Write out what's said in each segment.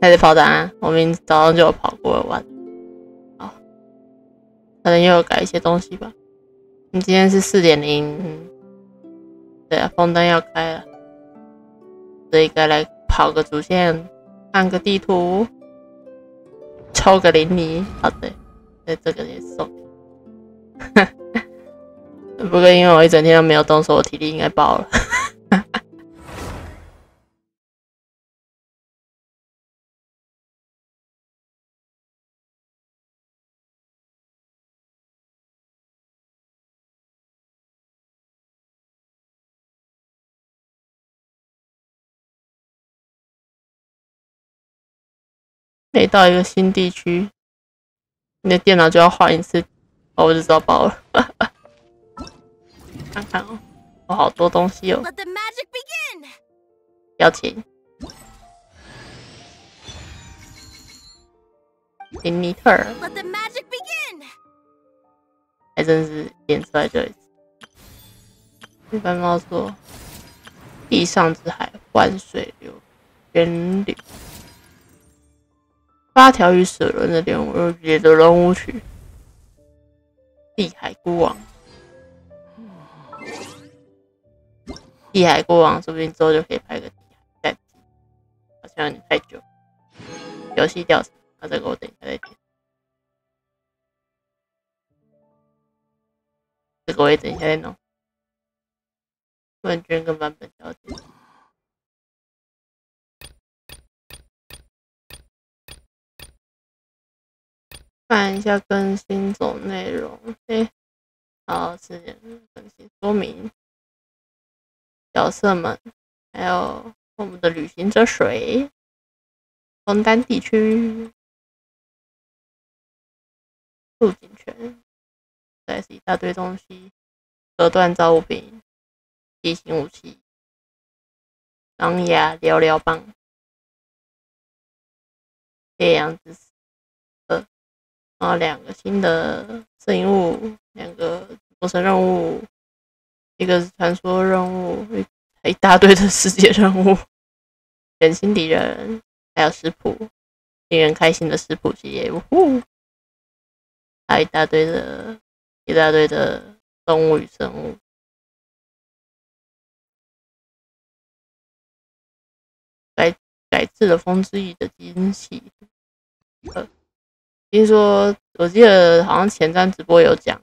开始跑档案，我明早上就有跑过完。好，可能又有改一些东西吧。你今天是4.0，对啊，风灯要开了，所以该来跑个主线，看个地图，抽个灵泥。好的，对，这个也送。不过因为我一整天都没有动手，我体力应该爆了。每到一个新地区，你的电脑就要换一次，我就知道爆了。看看哦，有好多东西哦。要钱。林尼特尔，还真是演出来就一次。日本猫说：“地上之海，万水流，源流。8条与蛇轮的连舞节的龙舞曲，地海孤王。地海孤王，说不定之后就可以拍个地海战记，好像有点太久。游戏调查，那这个我等一下再点。这个我也等一下再弄。问卷跟版本交接。看一下更新总内容。好，时间更新说明。角色们，还有我们的旅行者水，枫丹地区，入境权，再是一大堆东西，隔断造物品，地形武器，狼牙寥寥棒，烈阳之死2，然后2个新的摄影物，2个魔神任务，一个是传说任务，一大堆的世界任务，人心敌人，还有食谱，令人开心的食谱系列，还有一大堆的动物与生物。改制了风之翼的惊喜。听说我记得好像前站直播有讲，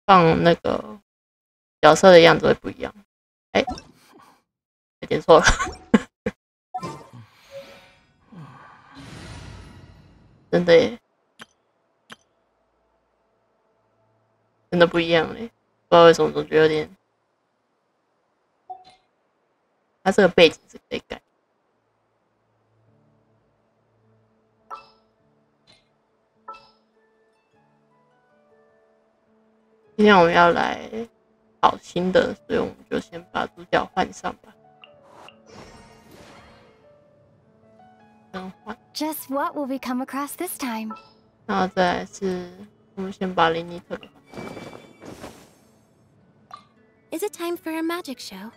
放那个角色的样子会不一样。点错了。真的耶，真的不一样嘞，不知道为什么总觉得有点。它这个背景是可以改。今天我们要来跑新的，所以我们就先把主角换上吧。Just what will we come across this time? 然后再来是，我们先把林尼特换。Is it time for a magic show?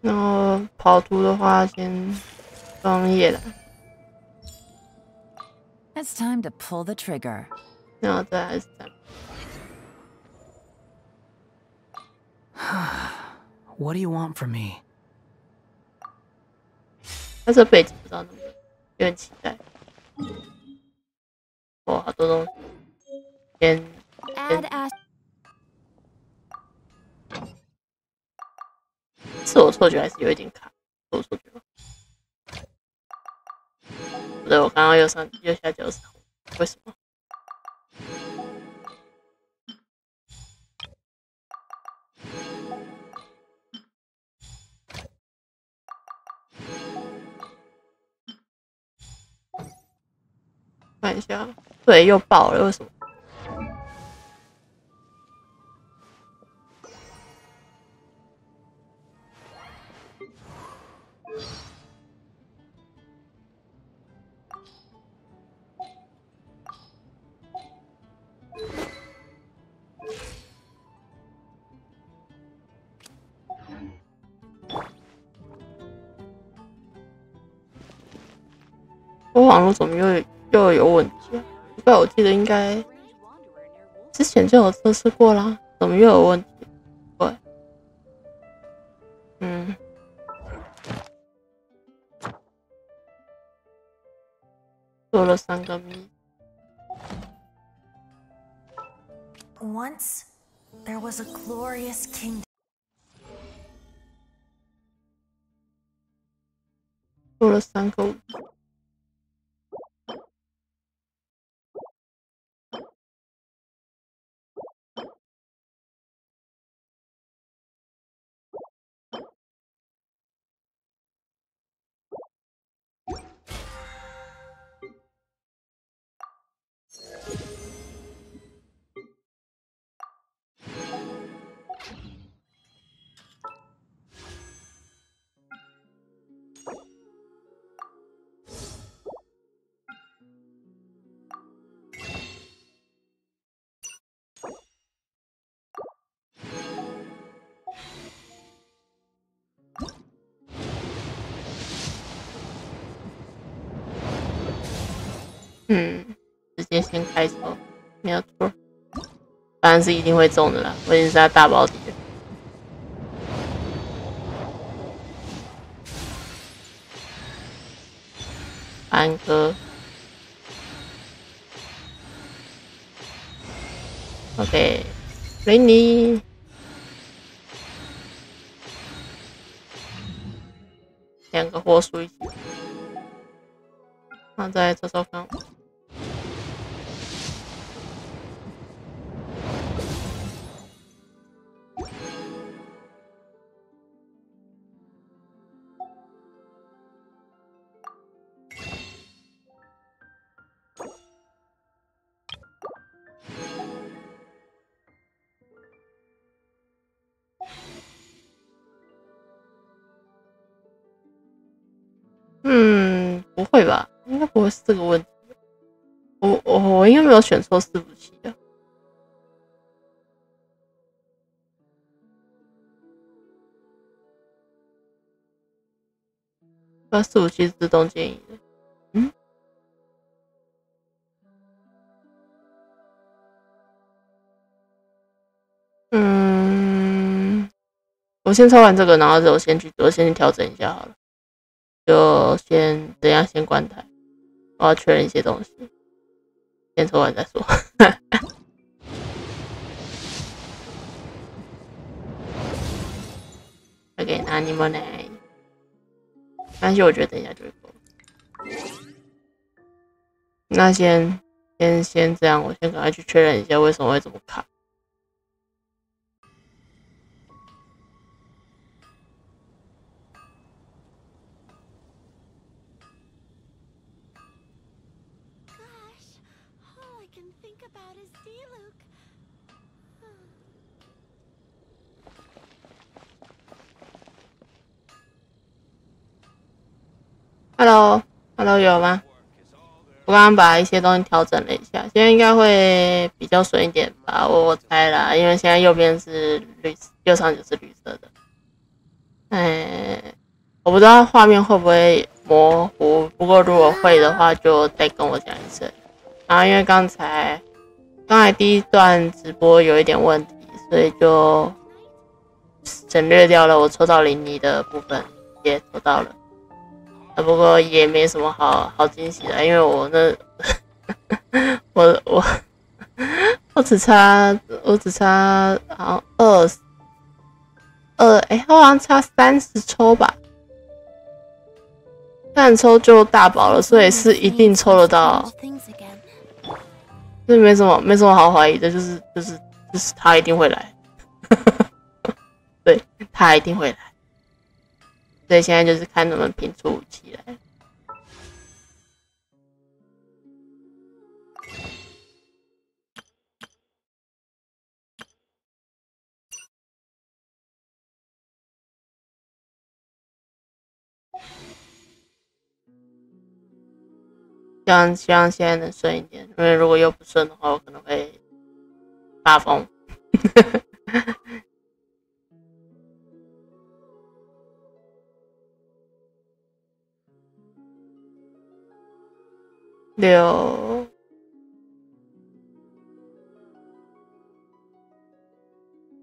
然后跑图的话，先装夜蓝。It's time to pull the trigger. 然后再来是咱们。What do you want from me? 它这背景不知道能不能，有点期待。哦，好多东西。先。是我错觉还是有一点卡？是我错觉吗？不对，我刚刚右下角是红，为什么？看一下，对，又爆了，为什么？我网络怎么又有问题啊？奇怪，我记得应该之前就有测试过啦，怎么又有问题？对，做了3个谜。Once there was a glorious kingdom. 做了3个。直接先开抽，没有错，当然是一定会中的啦，我已经是他大保底了。安哥 ，OK， 雷尼，2个火属一起，那再找找看。不会吧？应该不会是这个问题。我应该没有选错伺服器啊。那伺服器是自动建议的。我先抽完这个，然后我先去调整一下好了。就等一下先关台，我要确认一些东西，先抽完再说。OK， 那你们来，但是我觉得等一下就会够。那先这样，我先赶快去确认一下为什么会这么卡。Hello， 有吗？我刚刚把一些东西调整了一下，现在应该会比较顺一点吧，我猜啦，因为现在右边是右上角是绿色的。我不知道画面会不会模糊，不过如果会的话，就再跟我讲一声。然后因为刚才第一段直播有一点问题，所以就省略掉了我抽到林妮的部分，也抽到了。不过也没什么好惊喜的，因为我那我只差好像我好像差30抽吧，30抽就大宝了，所以是一定抽得到，所以没什么好怀疑的，就是他一定会来，对，他一定会来。所以现在就是看能不能拼出武器来。希望现在能顺一点，因为如果又不顺的话，我可能会发疯。6、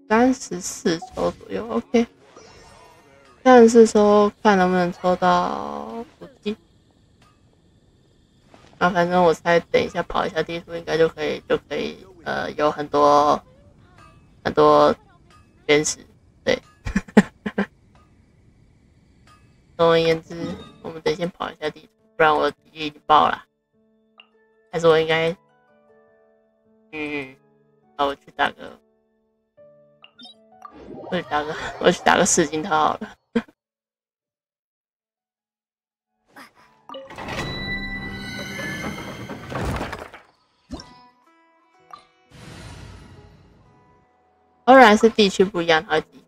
34抽左右 ，OK。34抽，看能不能抽到5级。啊，反正我猜等一下跑一下地图，应该就可以有很多原始，对。总而言之，我们得先跑一下地图，不然我的体力已经爆了。还是我应该，我去打个4金套好了。当然是地区不一样，它会低。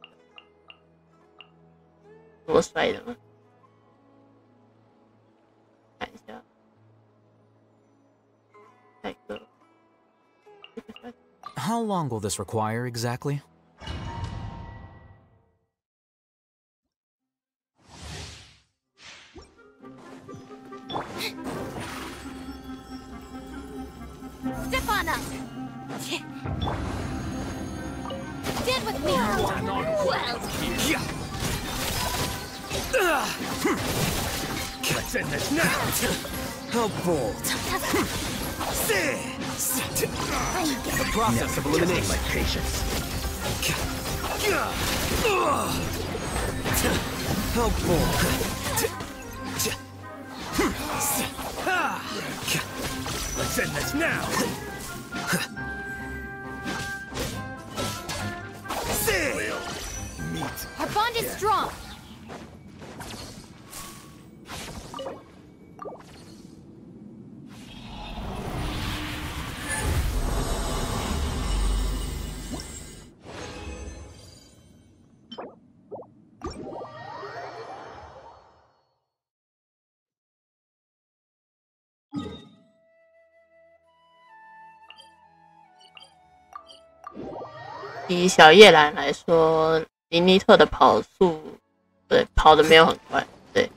这么帅的吗？看一下，哪个How long will this require exactly? Step on up! Stand with me! Let's end this now! How bold! The process of eliminating my patience. How bold! Let's end this now! Our bond is strong! 以小叶兰来说，林尼特的跑速，对，跑的没有很快，对。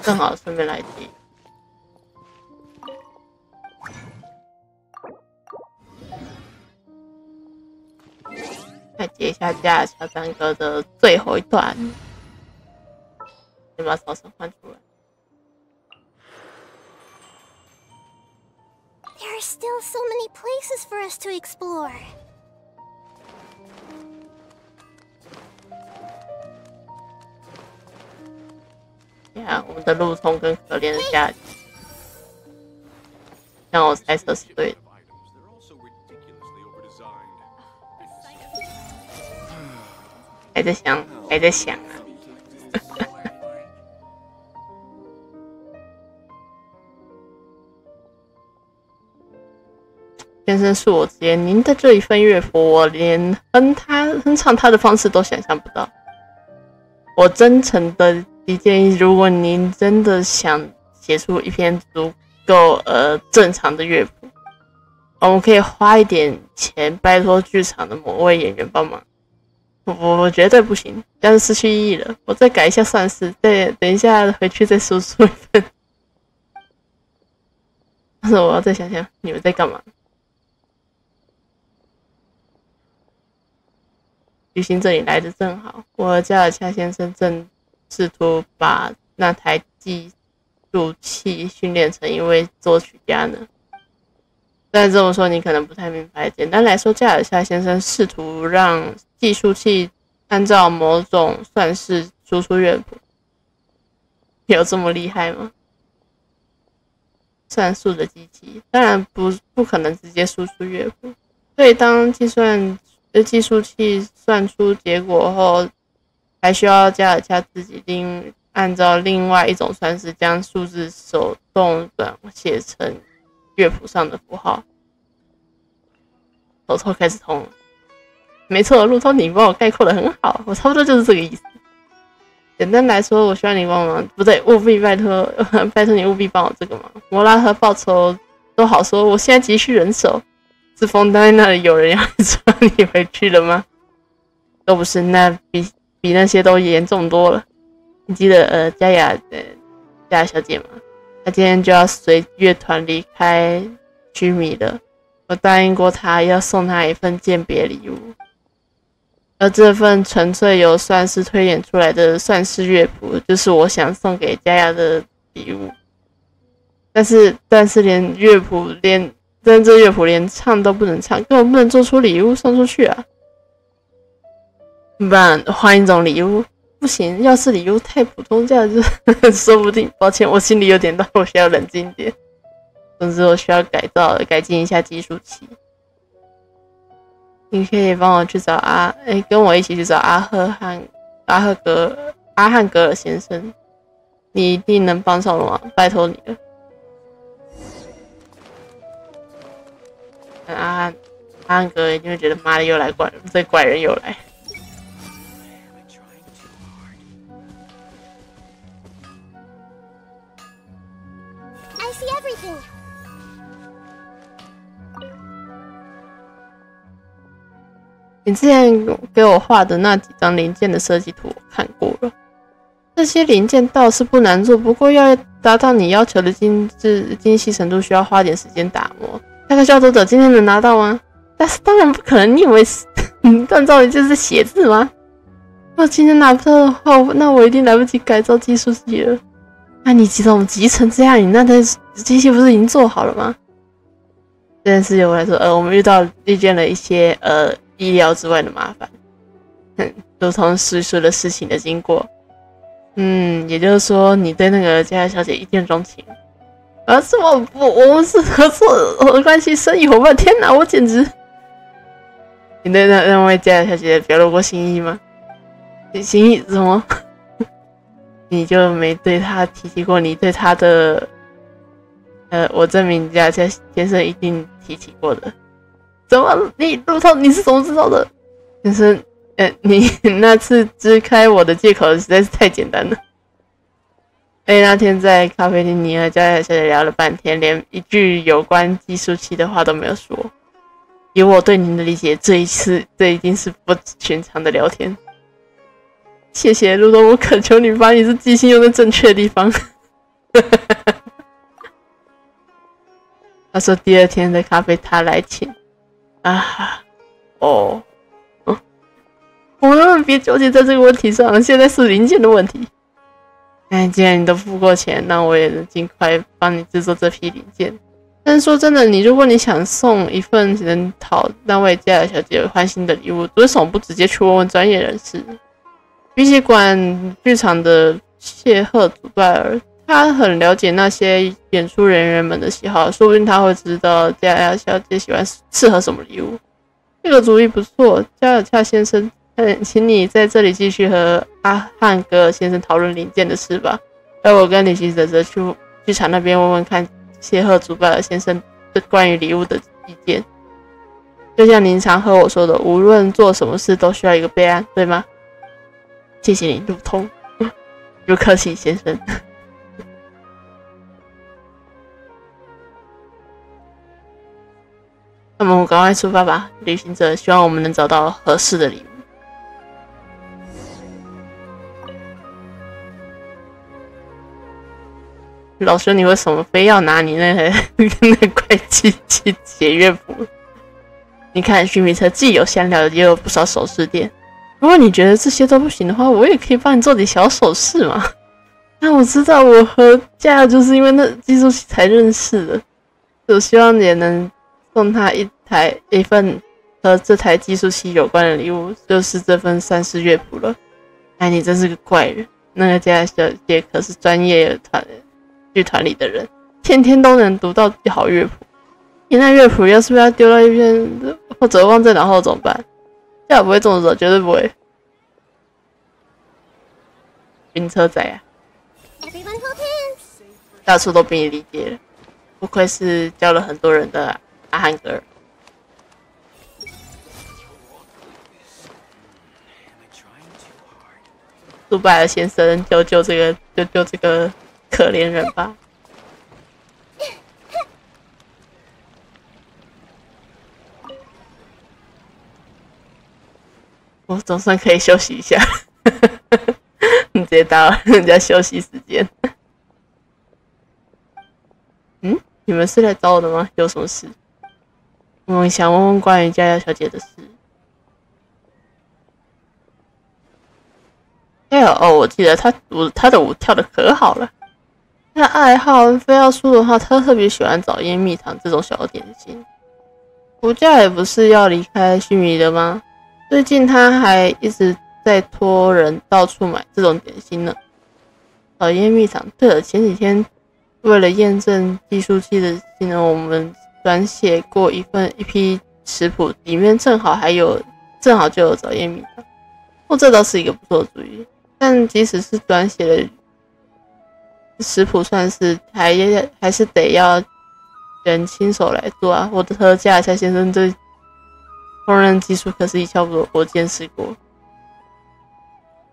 正好顺便来接。再接一下加小战歌的最后一段。先把草绳换出来。There are still so many places for us to explore. 呀，我们的路冲跟可怜的家庭，让我猜测是对的。还在想，还在想啊。先生恕我直言，您的这一份乐谱，我连哼唱它的方式都想象不到。我真诚的建议，如果您真的想写出一篇足够正常的乐谱，我们可以花一点钱，拜托剧场的某位演员帮忙。我绝对不行，这样失去意义了。我再改一下算式，再等一下回去再输出一份。但是我要再想想，你们在干嘛？旅行这里来的正好，我和加尔恰先生正试图把那台计数器训练成一位作曲家呢。虽然这么说你可能不太明白，简单来说，加尔恰先生试图让计数器按照某种算式输出乐谱。有这么厉害吗？算数的机器当然不可能直接输出乐谱，所以当计数器算出结果后，还需要加尔恰自己按照另外一种算式将数字手动转写成乐谱上的符号。手头开始痛了。没错，路通你帮我概括的很好，我差不多就是这个意思。简单来说，我需要你帮忙，不对，务必拜托你务必帮我这个忙。摩拉和报酬都好说，我现在急需人手。是风待在那里，有人要抓你回去了吗？都不是，那比那些都严重多了。你记得佳雅小姐吗？她今天就要随乐团离开须弥了。我答应过她要送她一份鉴别礼物，而这份纯粹由算式推演出来的算式乐谱，就是我想送给佳雅的礼物。但是连乐谱这乐谱连唱都不能唱，根本不能做出礼物送出去啊！不然换一种礼物不行，要是礼物太普通，这样就说不定。抱歉，我心里有点乱，我需要冷静一点。总之，我需要改进一下计数器。你可以帮我去找跟我一起去找阿汉格尔先生，你一定能帮上忙，拜托你了。阿汉格一定会觉得妈的又来怪了，这怪人又来。I see everything. 你之前给我画的那几张零件的设计图我看过了，这些零件倒是不难做，不过要达到你要求的精细程度，需要花点时间打磨。大概需要多久？今天能拿到吗？但是当然不可能，你以为锻造的就是写字吗？如果今天拿不到的话，那我一定来不及改造计数器了。那你急成这样，你那台机器不是已经做好了吗？这件事对我来说，我们遇见了一些意料之外的麻烦，如同叙述了事情的经过。也就是说，你对那个佳佳小姐一见钟情。是我们是合作的关系，生意伙伴。天哪，我简直！你对那位佳佳小姐表露过心意吗？心意什么？你就没对她提起过你对她的？我证明佳佳先生一定提起过的。怎么？陆涛，你是怎么知道的？先生，你那次支开我的借口实在是太简单了。那天在咖啡厅，你和佳佳小姐聊了半天，连一句有关计数器的话都没有说。以我对您的理解，这一定是不寻常的聊天。谢谢，陆东，我恳求你把你的记性用在正确的地方。他说第二天的咖啡他来请。我们别纠结在这个问题上了，现在是零件的问题。既然你都付过钱，那我也能尽快帮你制作这批零件。但是说真的，如果你想送一份能讨那位佳雅小姐欢心的礼物，为什么不直接去问问专业人士？比起管剧场的谢赫祖拜尔，他很了解那些演出人员们的喜好，说不定他会知道佳雅小姐喜欢适合什么礼物。这个主意不错，佳雅先生。请你在这里继续和阿汉格尔先生讨论零件的事吧，而我跟旅行者则去剧场那边问问看谢赫祖拜尔先生关于礼物的意见。就像您常和我说的，无论做什么事都需要一个备案，对吗？谢谢你，路通。不客气，先生。那么我们赶快出发吧，旅行者，希望我们能找到合适的礼物。老兄，你为什么非要拿你那块机器写乐谱？你看，须弥车既有香料，也有不少首饰店。如果你觉得这些都不行的话，我也可以帮你做点小首饰嘛。那我知道，我和佳雅就是因为那计数器才认识的。我希望也能送他一份和这台计数器有关的礼物，就是这份算式乐谱了。你真是个怪人！那个佳雅小姐可是专业剧团里的人，天天都能读到好乐谱。你那乐谱要是被他丢到一边，或者忘在脑后怎么办？这样不会中手，绝对不会。晕车仔啊，到处都比你理解了，不愧是教了很多人的阿汉格尔。杜拜尔先生，救救这个可怜人吧！我总算可以休息一下。你直接打扰人家休息时间。你们是来找我的吗？有什么事？我想问问关于佳佳小姐的事。我记得她的舞跳得可好了。她的爱好非要说的话，她特别喜欢早烟蜜糖这种小点心。暑假也不是要离开须弥了吗？最近她还一直在托人到处买这种点心呢。早烟蜜糖。对了，前几天为了验证计数器的技能，我们转写过一批食谱，里面正好就有早烟蜜糖。这倒是一个不错的主意。但即使是短写的食谱，算是还是得要人亲手来做啊。我的和加夏先生对烹饪技术可是一窍不通，我见识过。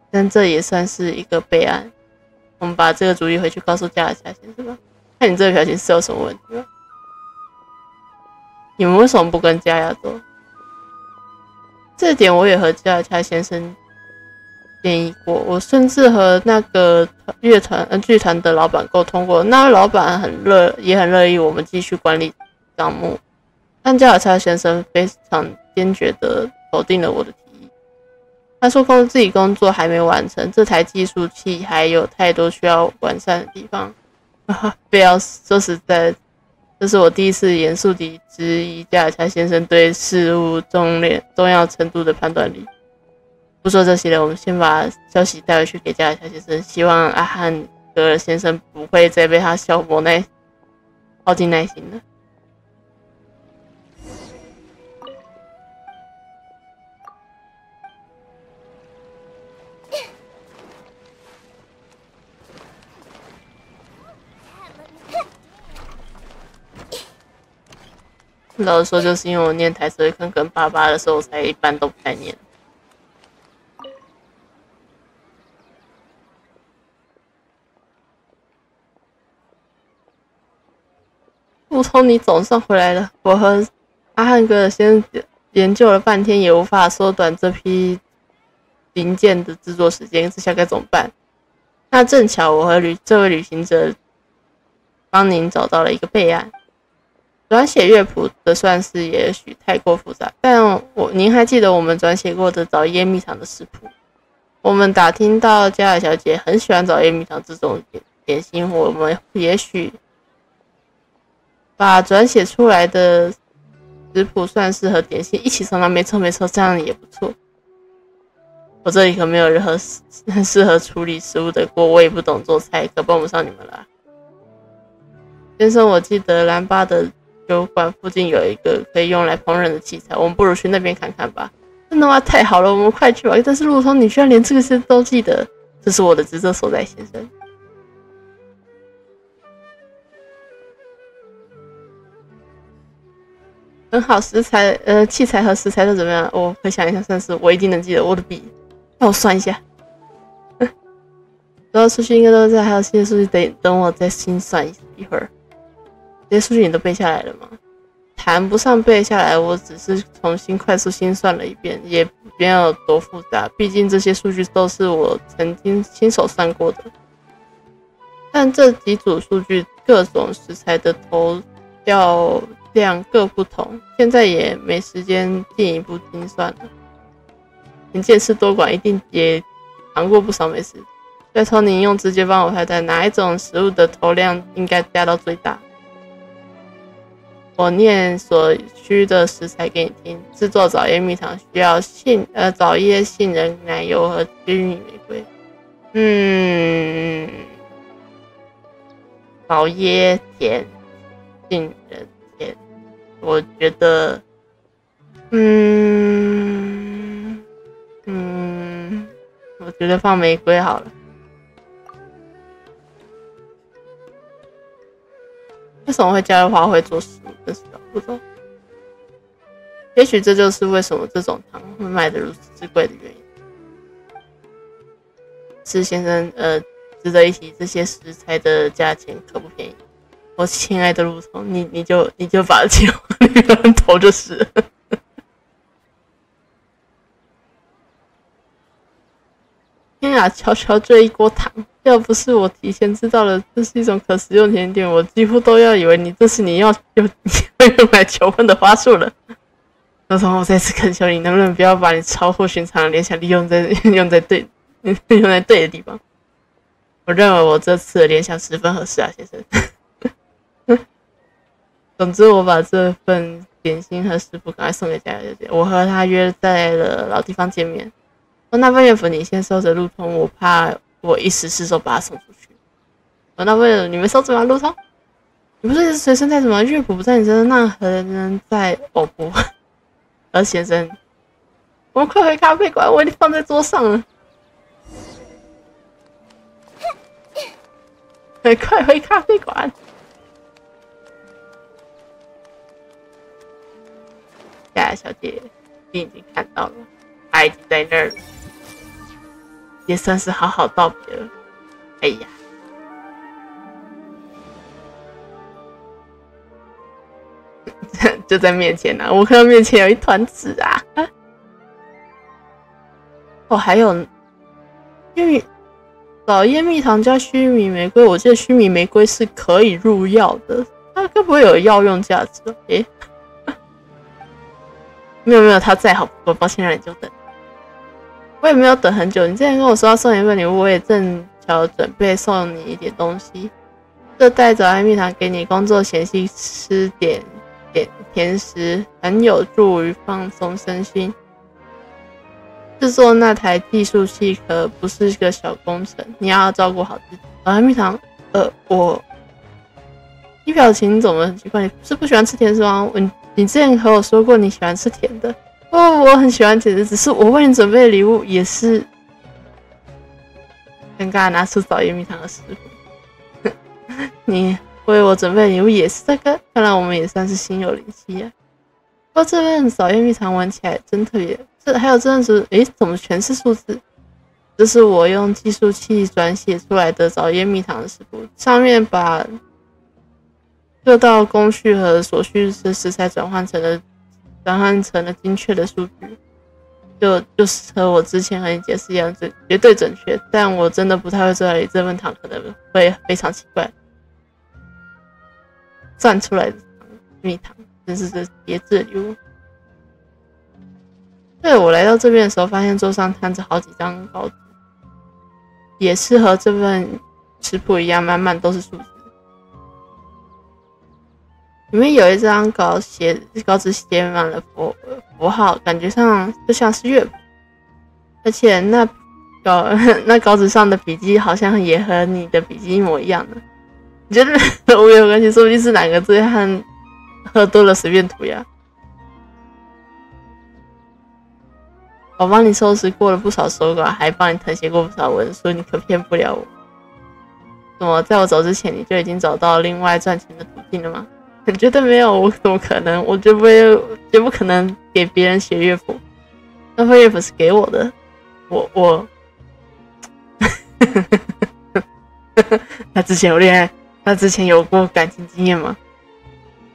但这也算是一个备案。我们把这个主意回去告诉加夏先生吧。看你这个表情是有什么问题吗？你们为什么不跟加亚做？这点我也和加夏先生建议过，我甚至和那个剧团的老板沟通过，那位老板也很乐意我们继续管理账目，但加尔查先生非常坚决地否定了我的提议。他说自己工作还没完成，这台计数器还有太多需要完善的地方。不要说实在，这是我第一次严肃地质疑加尔查先生对事物重要程度的判断力。不说这些了，我们先把消息带回去给加尔夏先生，希望阿汉格尔先生不会再被他耗尽耐心了。老实说，就是因为我念台词会坑巴巴的时候，我才一般都不太念。陆聪，你总算回来了。我和阿汉哥先研究了半天，也无法缩短这批零件的制作时间，这下该怎么办？那正巧我和这位旅行者帮您找到了一个备案。转写乐谱的算式也许太过复杂，但您还记得我们转写过的早烟蜜糖的食谱？我们打听到加尔小姐很喜欢早烟蜜糖这种点心，我们也许把转写出来的食谱算式和点心一起送到，没错，这样也不错。我这里可没有任何适合处理食物的锅，我也不懂做菜，可帮不上你们啦。先生，我记得兰巴的酒馆附近有一个可以用来烹饪的器材，我们不如去那边看看吧。真的吗？太好了，我们快去吧。但是陆聪，你居然连这个事都记得，这是我的职责所在，先生。很好，器材和食材都怎么样？我回想一下，算是我一定能记得。我的笔，让我算一下。所有数据应该都在，还有新的数据等我再新算一会儿。这些数据你都背下来了吗？谈不上背下来，我只是重新快速心算了一遍，也没有多复杂。毕竟这些数据都是我曾经亲手算过的。但这几组数据各种食材的投调量各不同，现在也没时间进一步精算了。你见识多广，一定也尝过不少美食。拜托您用直接帮我判断哪一种食物的投量应该加到最大。我念所需的食材给你听。制作早椰蜜糖需要早椰、杏仁、奶油和薰衣玫瑰。早椰甜，杏仁甜。我觉得，我觉得放玫瑰好了。为什么会加入花卉做食物？真是搞不懂。也许这就是为什么这种糖会卖得如此之贵的原因。是先生，值得一提，这些食材的价钱可不便宜。我亲爱的陆总，你就把钱往那个人投就是了。天啊，悄悄坠一锅糖！要不是我提前知道了这是一种可食用甜点，我几乎都要以为这是你要用来求婚的花束了。罗彤，我再次恳求你，能不能不要把你超乎寻常的联想力用在对的地方？我认为我这次的联想十分合适啊，先生。总之，我把这份点心和食谱赶快送给家小姐。我和她约在了老地方见面。那份乐谱你先收着，路通，我怕我一时失手把它送出去。那份你们收着吗，路通？你不是随身带什么乐谱不在你身上，那何人在？哦不，先生，我们快回咖啡馆，我已经放在桌上了。快回咖啡馆！夏小姐，你已经看到了，她已经在那儿了，也算是好好道别了。哎呀，就在面前啊！我看到面前有一团纸啊！哦，还有老烟蜜糖加须弥玫瑰，我记得须弥玫瑰是可以入药的，它该不会有药用价值吧？诶，没有，它再好不过，抱歉让你久等。我也没有等很久，你之前跟我说要送你一份礼物，我也正巧准备送你一点东西。这袋早安蜜糖给你工作前夕吃点甜食，很有助于放松身心。制作那台计数器可不是个小工程，你要照顾好自己。早安蜜糖，你表情怎么很奇怪？你是不喜欢吃甜食吗？你之前和我说过你喜欢吃甜的。我很喜欢甜的，只是我为你准备的礼物也是。尴尬拿出早烟蜜糖的食谱。你为我准备的礼物也是这个，看来我们也算是心有灵犀啊。不过这份早烟蜜糖闻起来真特别，还有这阵子，怎么全是数字？这是我用计数器转写出来的早烟蜜糖的食谱，上面把各道工序和所需的食材转换成了精确的数据，就是和我之前和你解释一样，绝对准确。但我真的不太会料理这份糖，可能会非常奇怪。算出来的蜜糖真是这别致的礼物。对，我来到这边的时候，发现桌上摊着好几张稿纸，也是和这份食谱一样，满满都是数字。里面有一张稿纸写满了符号，感觉上就像是乐谱，而且那稿纸上的笔记好像也和你的笔记一模一样的。你觉得我有关系？说不定是哪个醉汉喝多了随便涂鸦。我帮你收拾过了不少手稿，还帮你誊写过不少文书，你可骗不了我。怎么在我走之前你就已经找到另外赚钱的途径了吗？你绝对没有，我怎么可能？我绝不可能给别人写乐谱，那份乐谱是给我的。我他之前有恋爱，他之前有过感情经验吗？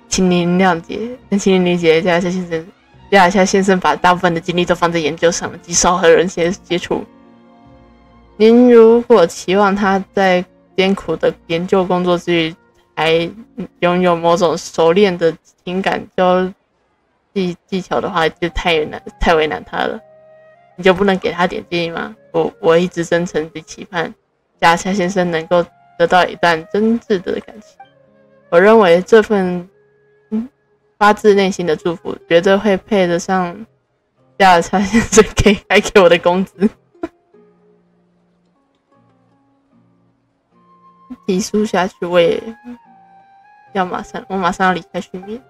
请您谅解，请您理解加一下先生把大部分的精力都放在研究上了，极少和人接触。您如果期望他在艰苦的研究工作之余还拥有某种熟练的情感技巧的话，就太为难他了。你就不能给他点建议吗？我一直真诚地期盼加夏先生能够得到一段真挚的感情。我认为这份发自内心的祝福绝对会配得上加夏先生该给我的工资。提出下去，我马上要离开训练。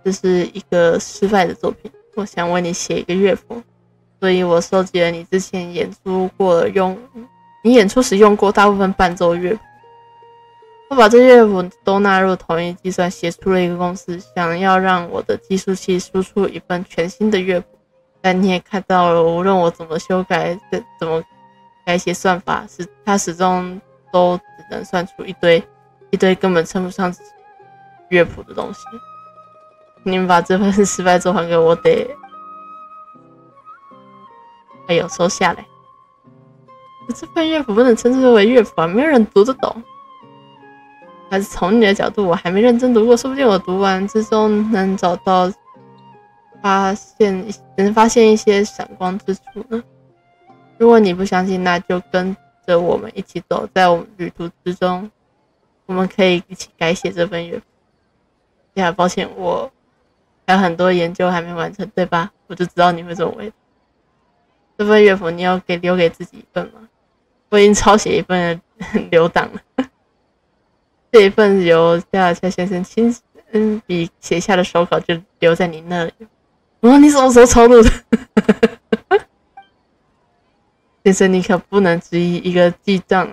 这是一个失败的作品，我想为你写一个乐谱，所以我收集了你之前演出时用过大部分伴奏乐谱。我把这些乐谱都纳入同一计算，写出了一个公式，想要让我的计数器输出一份全新的乐谱。但你也看到了，无论我怎么修改，怎么改写算法，它始终都只能算出一堆根本称不上乐谱的东西。你们把这份失败作还给我得，收下来。这份乐谱不能称之为乐谱啊，没有人读得懂。还是从你的角度，我还没认真读过，说不定我读完之中能找到能发现一些闪光之处呢。如果你不相信，那就跟着我们一起走，在我们旅途之中，我们可以一起改写这份乐谱。呀，抱歉，我还有很多研究还没完成，对吧？我就知道你会这么为。这份乐谱你要留给自己一份吗？我已经抄写一份留档了。这一份由加尔先生亲笔写下的手稿就留在你那里。你什么时候抄录的？先生，你可不能质疑一个记账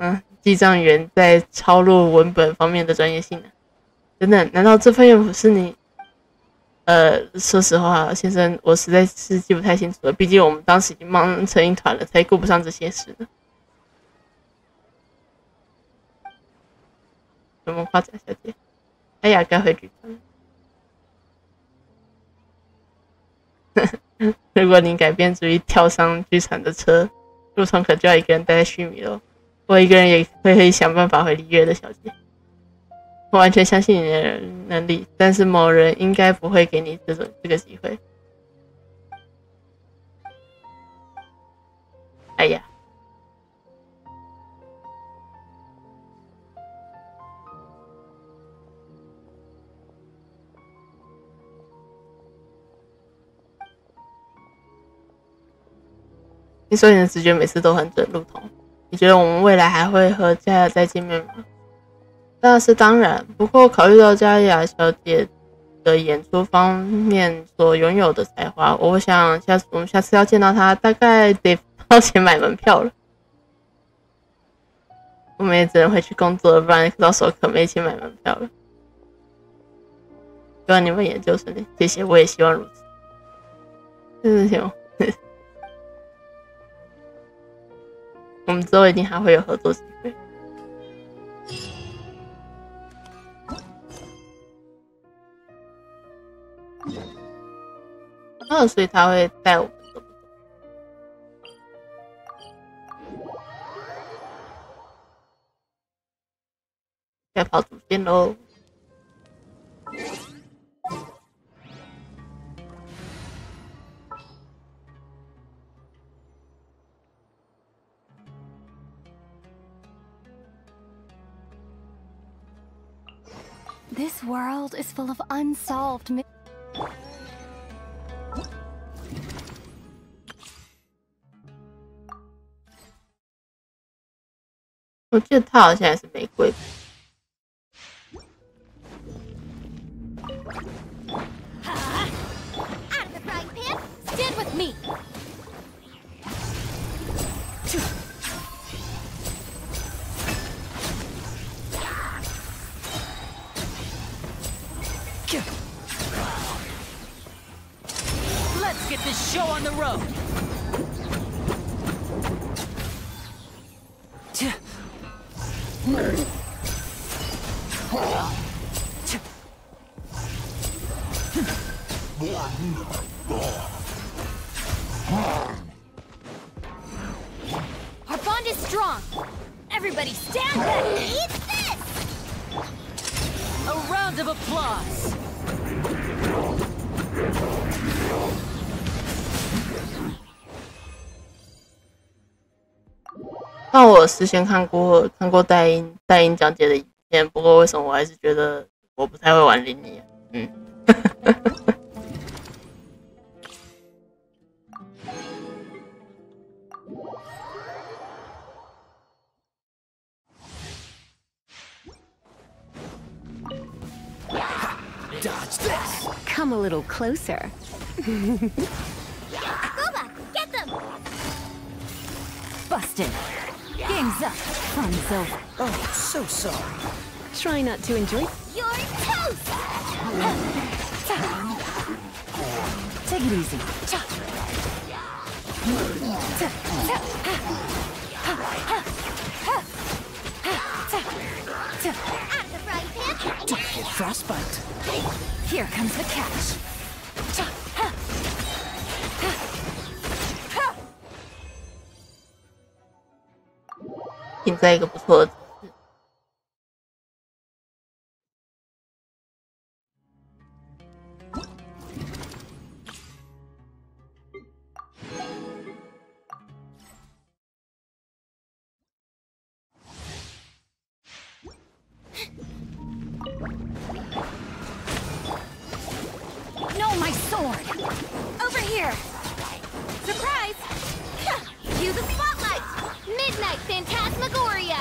员在抄录文本方面的专业性啊！等等，难道这份乐谱是你？说实话，先生，我实在是记不太清楚了。毕竟我们当时已经忙成一团了，才顾不上这些事呢。什么夸奖小姐？哎呀，该回剧团了。如果你改变主意跳上剧场的车，路上可就要一个人待在须弥喽。我一个人也会可以想办法回璃月的，小姐。我完全相信你的能力，但是某人应该不会给你这个机会。哎呀，你说你的直觉每次都很准，路童。你觉得我们未来还会和佳雅再见面吗？那是当然，不过考虑到佳雅小姐的演出方面所拥有的才华，我想我们下次要见到她，大概得掏钱买门票了。我们也只能回去工作了，不然到时候可没钱买门票了。希望你们研究顺利，谢谢，我也希望如此。真是行，我们之后一定还会有合作机会。所以他会带我们走。该跑主线喽。This world is full of unsolved mysteries. 我记得他好像也是玫瑰。Out of the frying pan, stand with me. Let's get this show on the road. Our bond is strong. Everybody stand back. Eat this! A round of applause. 那我事先看过代音讲解的影片，不过为什么我还是觉得我不太会玩灵尼？Dodge this. Come a little closer. Boba, get them! Busted. Game's up. Fun's over. Oh, so sorry. Try not to enjoy. You're toast! Take it easy. Out of the frying pan. Don't get frostbite. Here comes the catch. 停在一个不错的姿势。No, my sword! Over here! Surprise! Cue the spotlight! Midnight Phantasmagoria!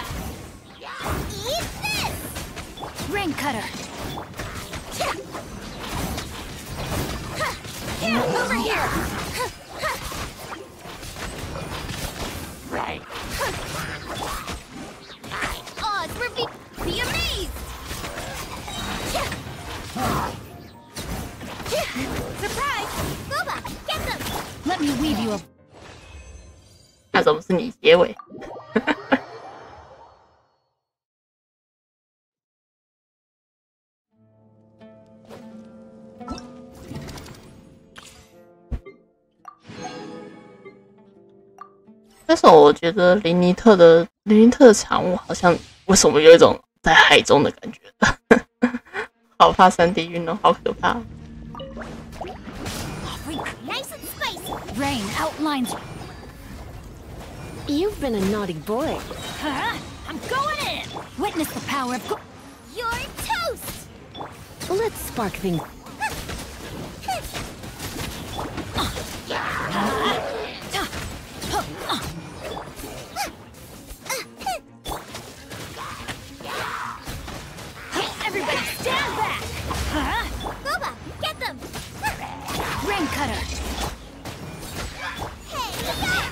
Eat this! Rain cutter! Over here! Odds reveal! Be amazed! Surprise! Booba! Get them! Let me weave you a... 那怎么是你结尾？但是我觉得林尼特的产物好像为什么有一种在海中的感觉？好怕3D 晕哦，好可怕！ Nice and spicy! Rain outlines... You've been a naughty boy. Huh? I'm going in! Witness the power of... You're toast! Let's spark things. Everybody stand back! Huh? Booba! Get them! Rain cutter! Hey, yeah!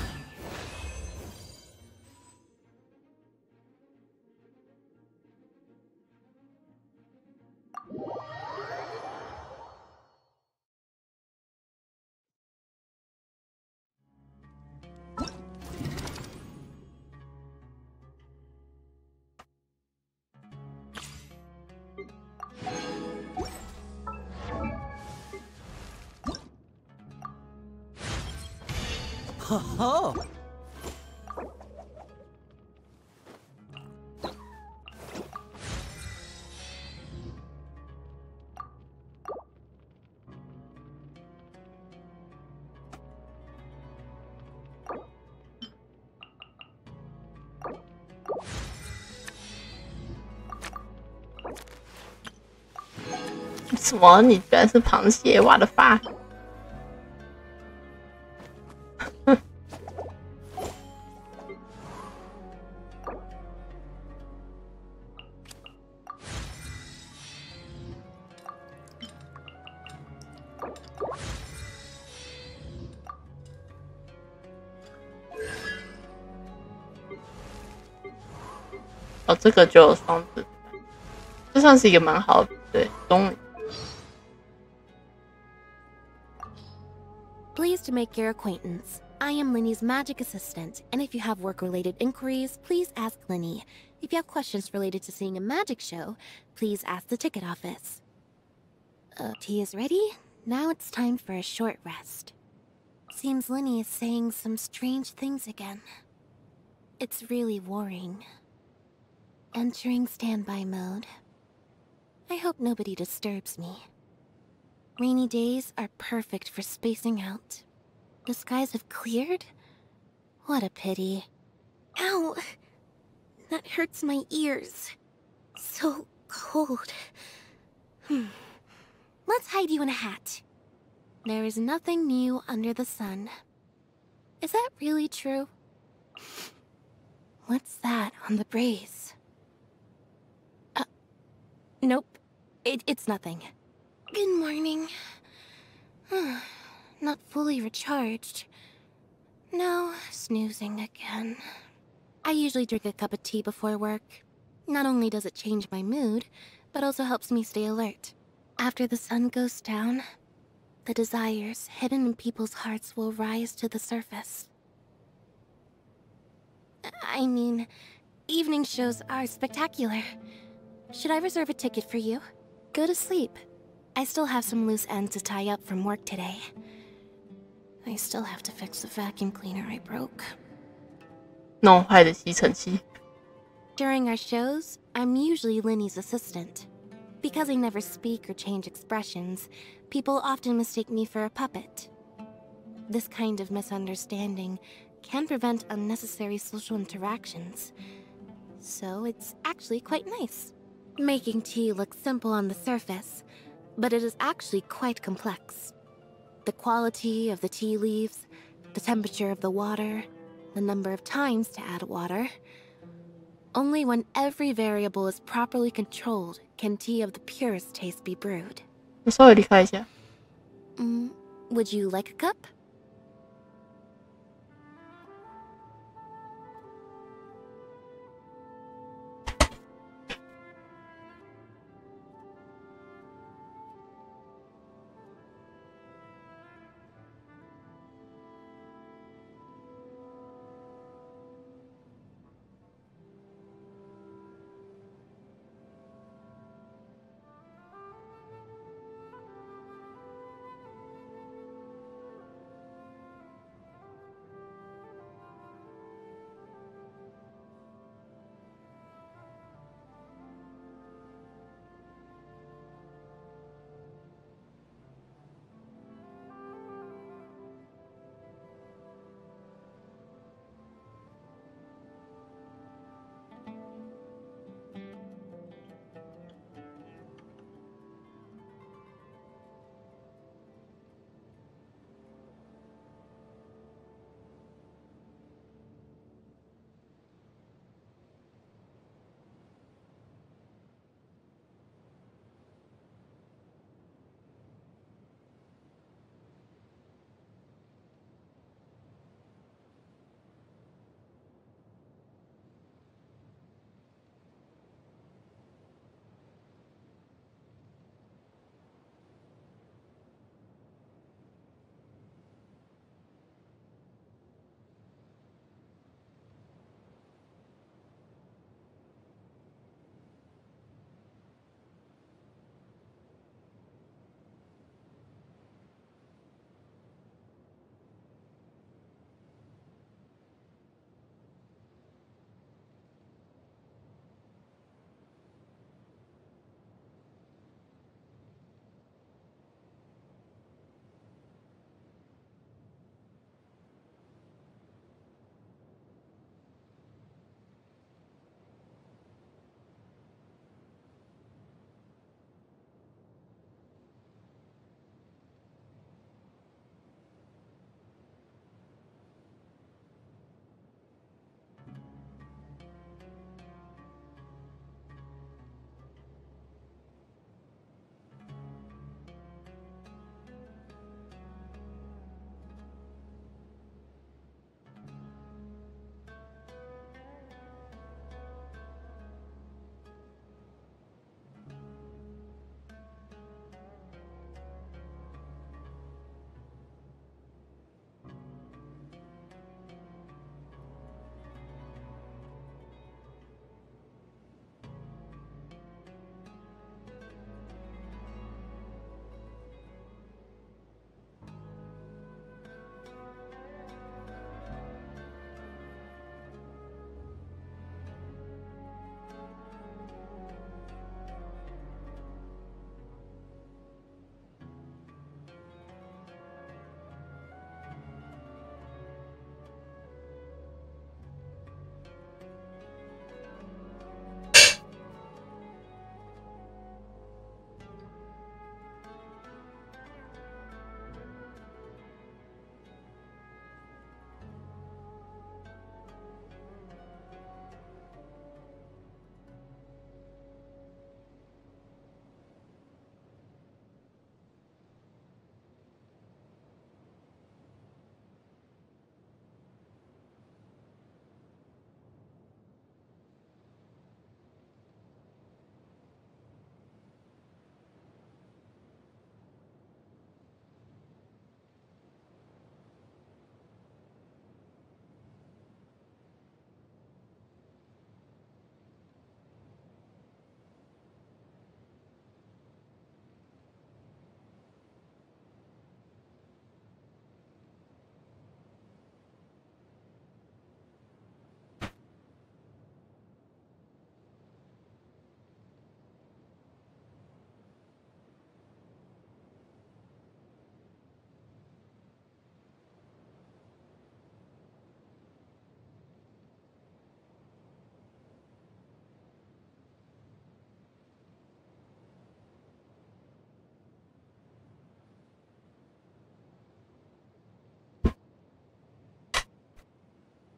呵呵。什么？你居然是螃蟹？我的发！哦，这个就有双子，这算是一个蛮好的对终于。 Pleased to make your acquaintance. I am Linny's magic assistant, and if you have work-related inquiries, please ask Linny. If you have questions related to seeing a magic show, please ask the ticket office. Tea is ready. Now it's time for a short rest. Seems Linny is saying some strange things again. It's really worrying. Entering standby mode. I hope nobody disturbs me. Rainy days are perfect for spacing out. The skies have cleared? What a pity. Ow! That hurts my ears. So cold. Let's hide you in a hat. There is nothing new under the sun. Is that really true? What's that on the brace? Nope. It's nothing. Good morning. Not fully recharged. No, snoozing again. I usually drink a cup of tea before work. Not only does it change my mood, but also helps me stay alert. After the sun goes down, the desires hidden in people's hearts will rise to the surface. I mean, evening shows are spectacular. Should I reserve a ticket for you? Go to sleep. I still have some loose ends to tie up from work today. I still have to fix the vacuum cleaner I broke. 弄坏的吸尘器。During our shows, I'm usually Linny's assistant. Because I never speak or change expressions, people often mistake me for a puppet. This kind of misunderstanding can prevent unnecessary social interactions. So it's actually quite nice. Making tea looks simple on the surface, but it is actually quite complex. The quality of the tea leaves, the temperature of the water, the number of times to add water. Only when every variable is properly controlled can tea of the purest taste be brewed. 我稍微离开一下。Would you like a cup?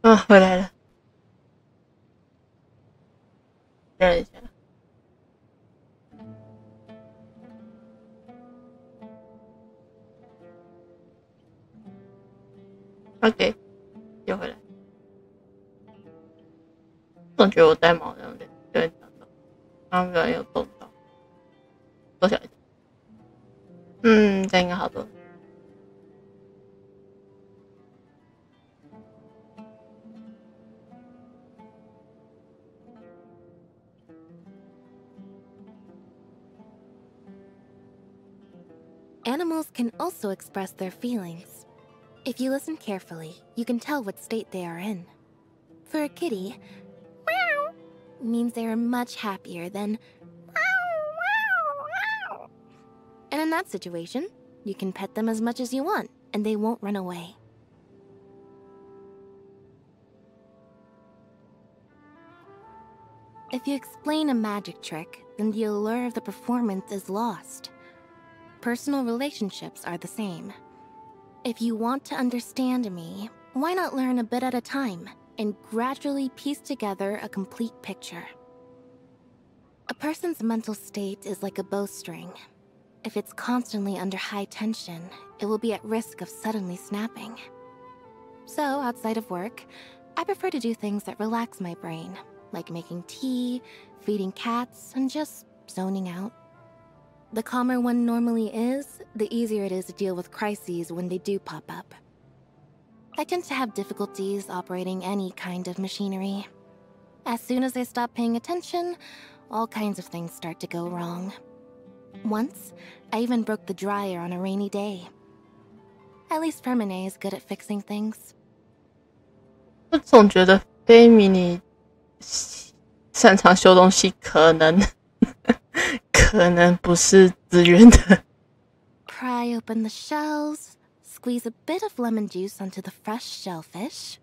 啊，回来了，等一下。OK， 又回来。总觉得我带毛这样有点讲到，刚刚不然有动到，多小一点。这样应该好多了。Animals can also express their feelings. If you listen carefully, you can tell what state they are in. For a kitty, meow means they are much happier than meow. And in that situation, you can pet them as much as you want, and they won't run away. If you explain a magic trick, then the allure of the performance is lost. Personal relationships are the same. If you want to understand me, why not learn a bit at a time and gradually piece together a complete picture? A person's mental state is like a bowstring. If it's constantly under high tension, it will be at risk of suddenly snapping. So, outside of work, I prefer to do things that relax my brain, like making tea, feeding cats, and just zoning out. The calmer one normally is, the easier it is to deal with crises when they do pop up. I tend to have difficulties operating any kind of machinery. As soon as I stop paying attention, all kinds of things start to go wrong. Once, I even broke the dryer on a rainy day. At least Fermine is good at fixing things. 我总觉得菲米尼擅长修东西，可能不是自愿的。 Pry open the shells, squeeze a bit of lemon juice onto the fresh shellfish.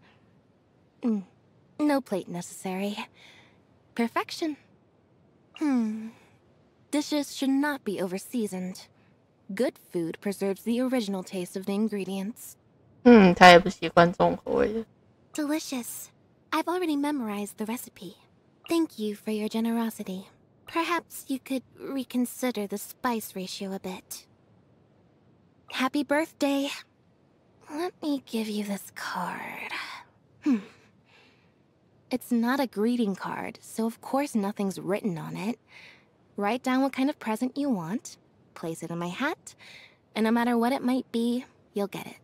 No plate necessary. Perfection. Dishes should not be over-seasoned. Good food preserves the original taste of the ingredients. 他也不习惯重口味的。 Delicious. I've already memorized the recipe. Thank you for your generosity. Perhaps you could reconsider the spice ratio a bit. Happy birthday. Let me give you this card. It's not a greeting card, so of course nothing's written on it. Write down what kind of present you want, place it in my hat, and no matter what it might be, you'll get it.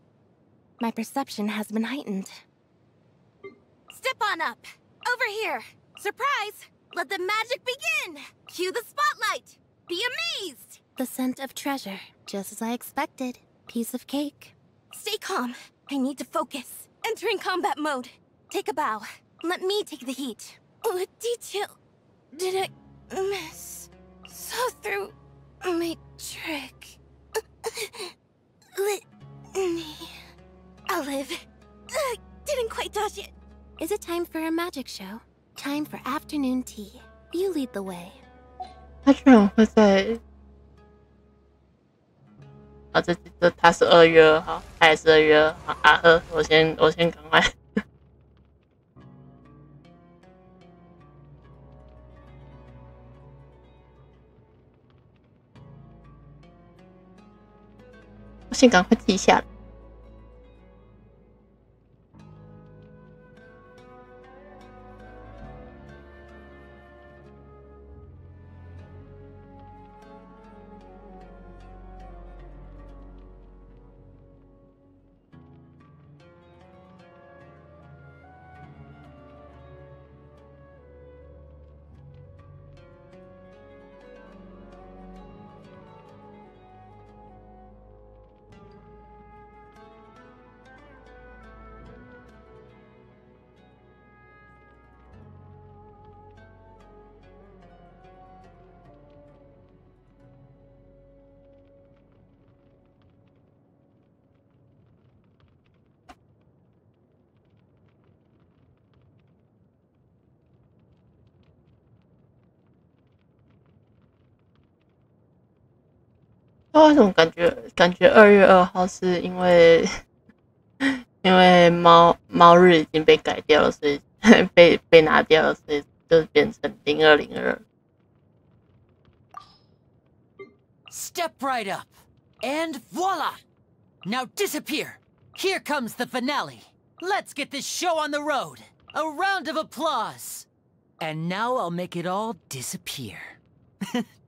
My perception has been heightened. Step on up! Over here! Surprise! Let the magic begin! Cue the spotlight! Be amazed! The scent of treasure, just as I expected. Piece of cake. Stay calm. I need to focus. Entering combat mode. Take a bow. Let me take the heat. What detail did I miss? Saw through my trick. Let me... I'll live. Didn't quite dodge it. Is it time for a magic show? Time for afternoon tea. You lead the way. 他居然会在他是2月2号，他也是2月2号。我先赶快。我先赶快记下来。为什么感觉2月2号是因为因为猫日已经被改掉了，所以被拿掉了，所以就变成0202。Step right up. And voila! Now disappear. Here comes the finale. Let's get this show on the road. A round of applause. And now I'll make it all disappear.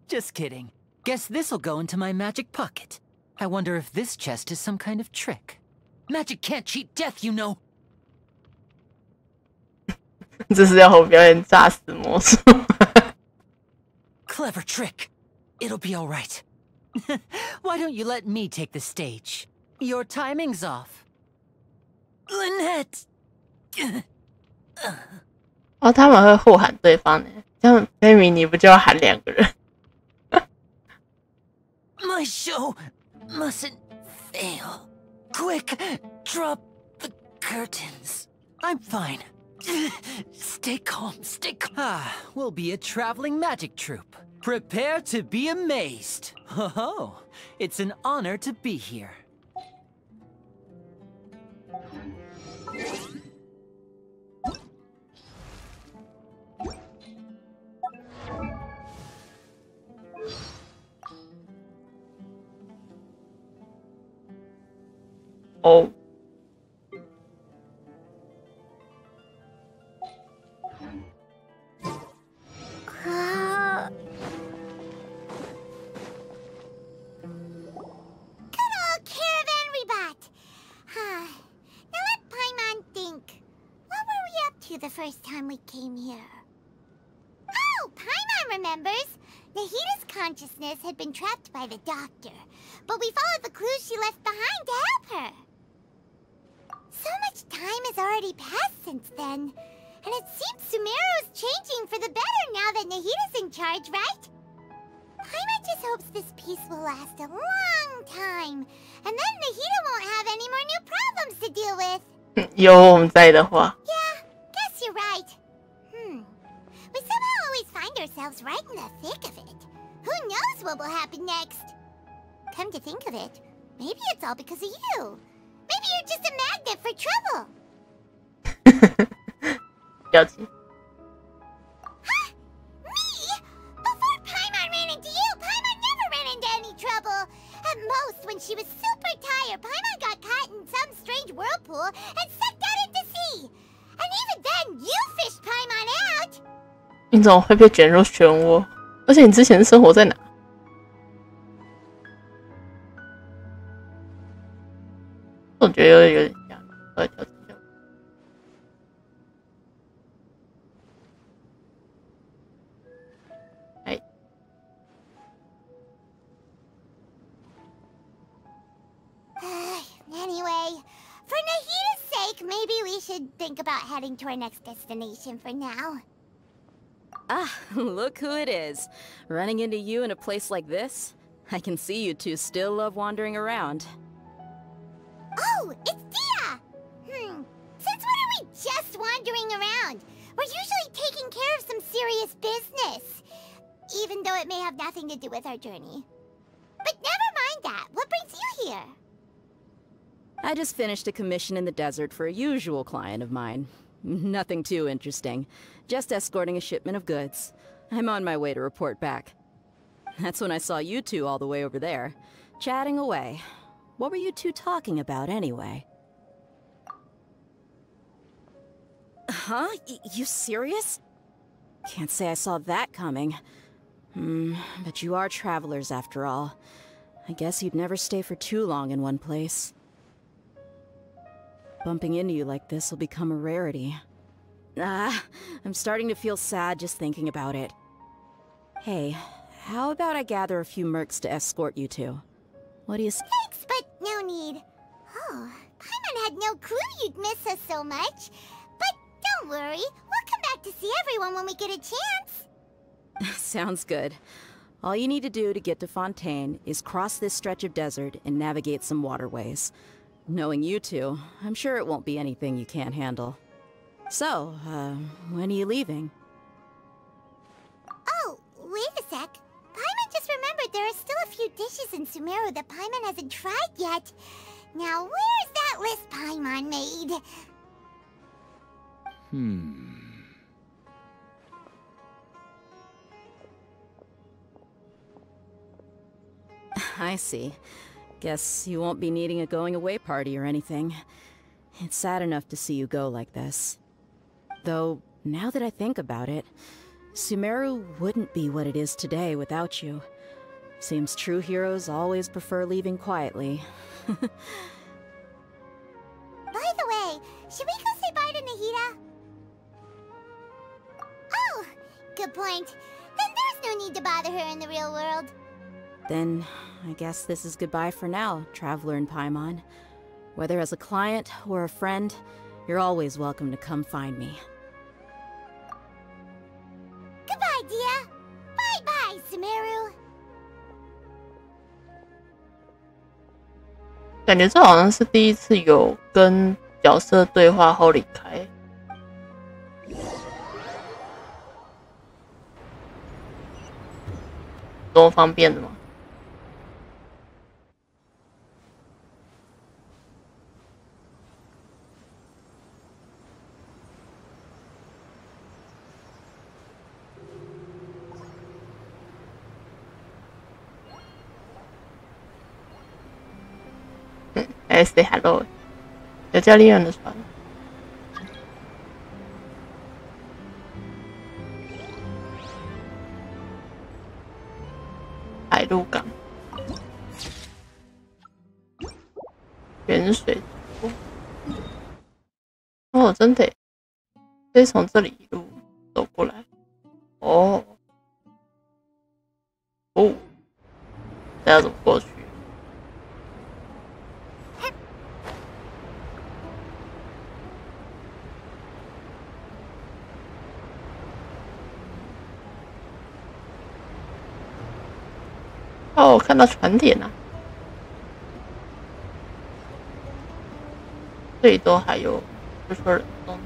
Just kidding. Guess this'll go into my magic pocket. I wonder if this chest is some kind of trick. Magic can't cheat death, you know. 这是要我表演炸死魔术。Clever trick. It'll be all right. Why don't you let me take the stage? Your timing's off. Lynette! 哦，他们会互喊对方呢，这样菲米你不就要喊2个人？ My show mustn't fail. Quick, drop the curtains. I'm fine. Stay calm, stay calm. Ah, we'll be a traveling magic troupe. Prepare to be amazed. Oh, it's an honor to be here. Oh. The first time we came here. Oh, Paimon remembers! Nahita's consciousness had been trapped by the doctor, but we followed the clues she left behind to help her. So much time has already passed since then, and it seems Sumeru's changing for the better now that Nahita's in charge, right? Paimon just hopes this peace will last a long time, and then Nahita won't have any more new problems to deal with. 有我们在的话。 Yeah, guess you're right. We somehow always find ourselves right in the thick of it. Who knows what will happen next? Come to think of it, maybe it's all because of you. Maybe you're just a magnet for trouble. 表情。 Huh? Me? Before Paimon ran into you, Paimon never ran into any trouble. At most, when she was super tired, Paimon got caught in some strange whirlpool and sucked out into sea. And even then, you fished Paimon out. 你怎么会被卷入漩涡？而且你之前生活在哪？我觉得有点像，调整一下。哎。Anyway, for Nahita's sake, maybe we should think about heading to our next destination for now. Ah, look who it is. Running into you in a place like this? I can see you two still love wandering around. Oh, it's Dia! Since when are we just wandering around? We're usually taking care of some serious business. Even though it may have nothing to do with our journey. But never mind that. What brings you here? I just finished a commission in the desert for a usual client of mine. Nothing too interesting. Just escorting a shipment of goods. I'm on my way to report back. That's when I saw you two all the way over there, chatting away. What were you two talking about anyway? Huh? You serious? Can't say I saw that coming. But you are travelers after all. I guess you'd never stay for too long in one place. Bumping into you like this will become a rarity. I'm starting to feel sad just thinking about it. Hey, how about I gather a few mercs to escort you two? What do you say? Thanks, but no need. Oh, Paimon had no clue you'd miss us so much. But don't worry, we'll come back to see everyone when we get a chance. Sounds good. All you need to do to get to Fontaine is cross this stretch of desert and navigate some waterways. Knowing you two, I'm sure it won't be anything you can't handle. So, when are you leaving? Oh, wait a sec. Paimon just remembered there are still a few dishes in Sumeru that Paimon hasn't tried yet. Now where's that list Paimon made? I see. Guess you won't be needing a going-away party or anything. It's sad enough to see you go like this. Though, now that I think about it, Sumeru wouldn't be what it is today without you. Seems true heroes always prefer leaving quietly. By the way, should we go say bye to Nahida? Oh, good point. Then there's no need to bother her in the real world. Then, I guess this is goodbye for now, Traveler in Paimon. Whether as a client or a friend, you're always welcome to come find me. Goodbye, Dia. Bye-bye, Sumeru. 感觉这好像是第一次有跟角色对话后离开。多方便的吗？来 say hello， 有教练员的船，海陆港，远水湖。哦，真的耶，可以从这里一路走过来。哦，哦，这要怎么过去？哦，我看到船点了，最多还有就说人动。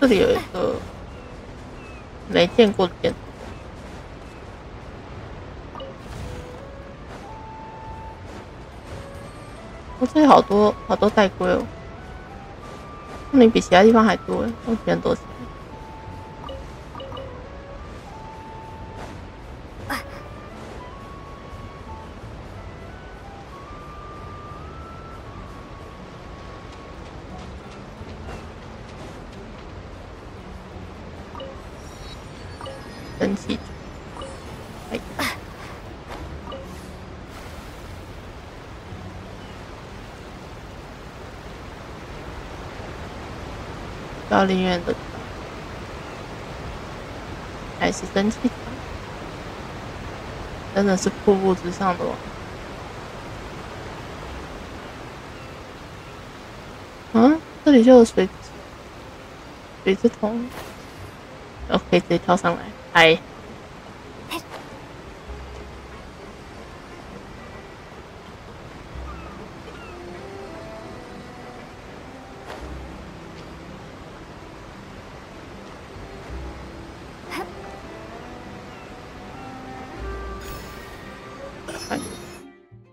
这里有一个没见过的建筑。哦，这里好多代龟哦。你比其他地方还多，我这边多起来。蒸汽，哎。教练员的船还是蒸汽船，真的是瀑布之上的王。这里就有水之桶，我可以直接跳上来，嗨。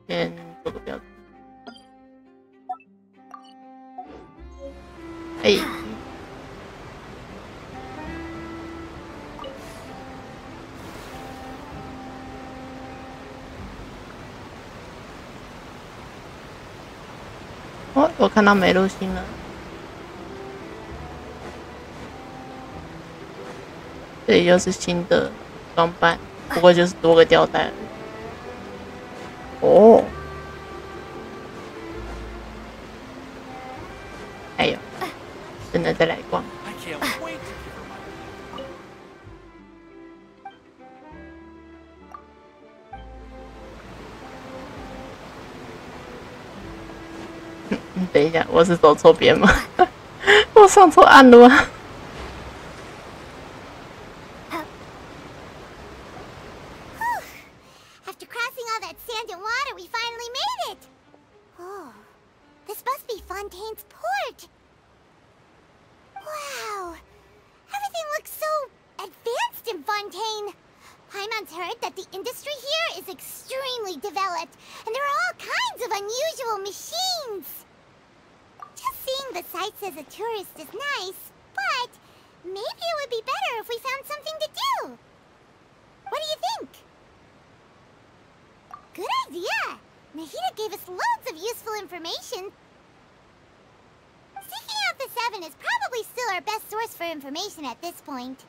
先做个标志。哎，哦，我看到美露星了。这里就是新的装扮，不过就是多个吊带而已。哦，还有，真的再来逛。等一下，我是走错边吗？我上错岸了吗？ After crossing all that sand and water, we finally made it! Oh, this must be Fontaine's port! Wow! Everything looks so advanced in Fontaine. Paimon's heard that the industry here is extremely developed, and there are all kinds of unusual machines. Just seeing the sights as a tourist is nice, but maybe it would be better if we found something to do. What do you think? Good idea! Nahida gave us loads of useful information. Seeking out the Seven is probably still our best source for information at this point.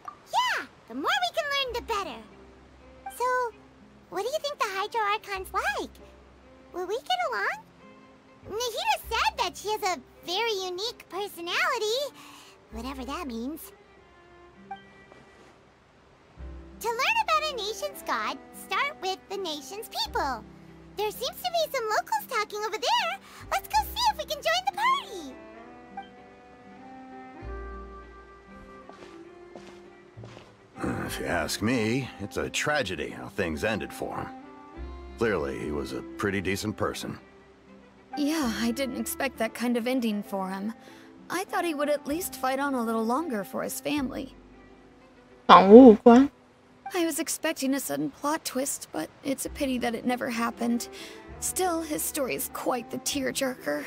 Yeah, the more we can learn, the better. So, what do you think the Hydro Archon's like? Will we get along? Nahida said that she has a very unique personality, whatever that means. To learn about a nation's god, start with the nation's people. There seems to be some locals talking over there. Let's go see if we can join the party. If you ask me, it's a tragedy how things ended for him. Clearly, he was a pretty decent person. Yeah, I didn't expect that kind of ending for him. I thought he would at least fight on a little longer for his family. 访物官 I was expecting a sudden plot twist, but it's a pity that it never happened. Still, his story is quite the tearjerker.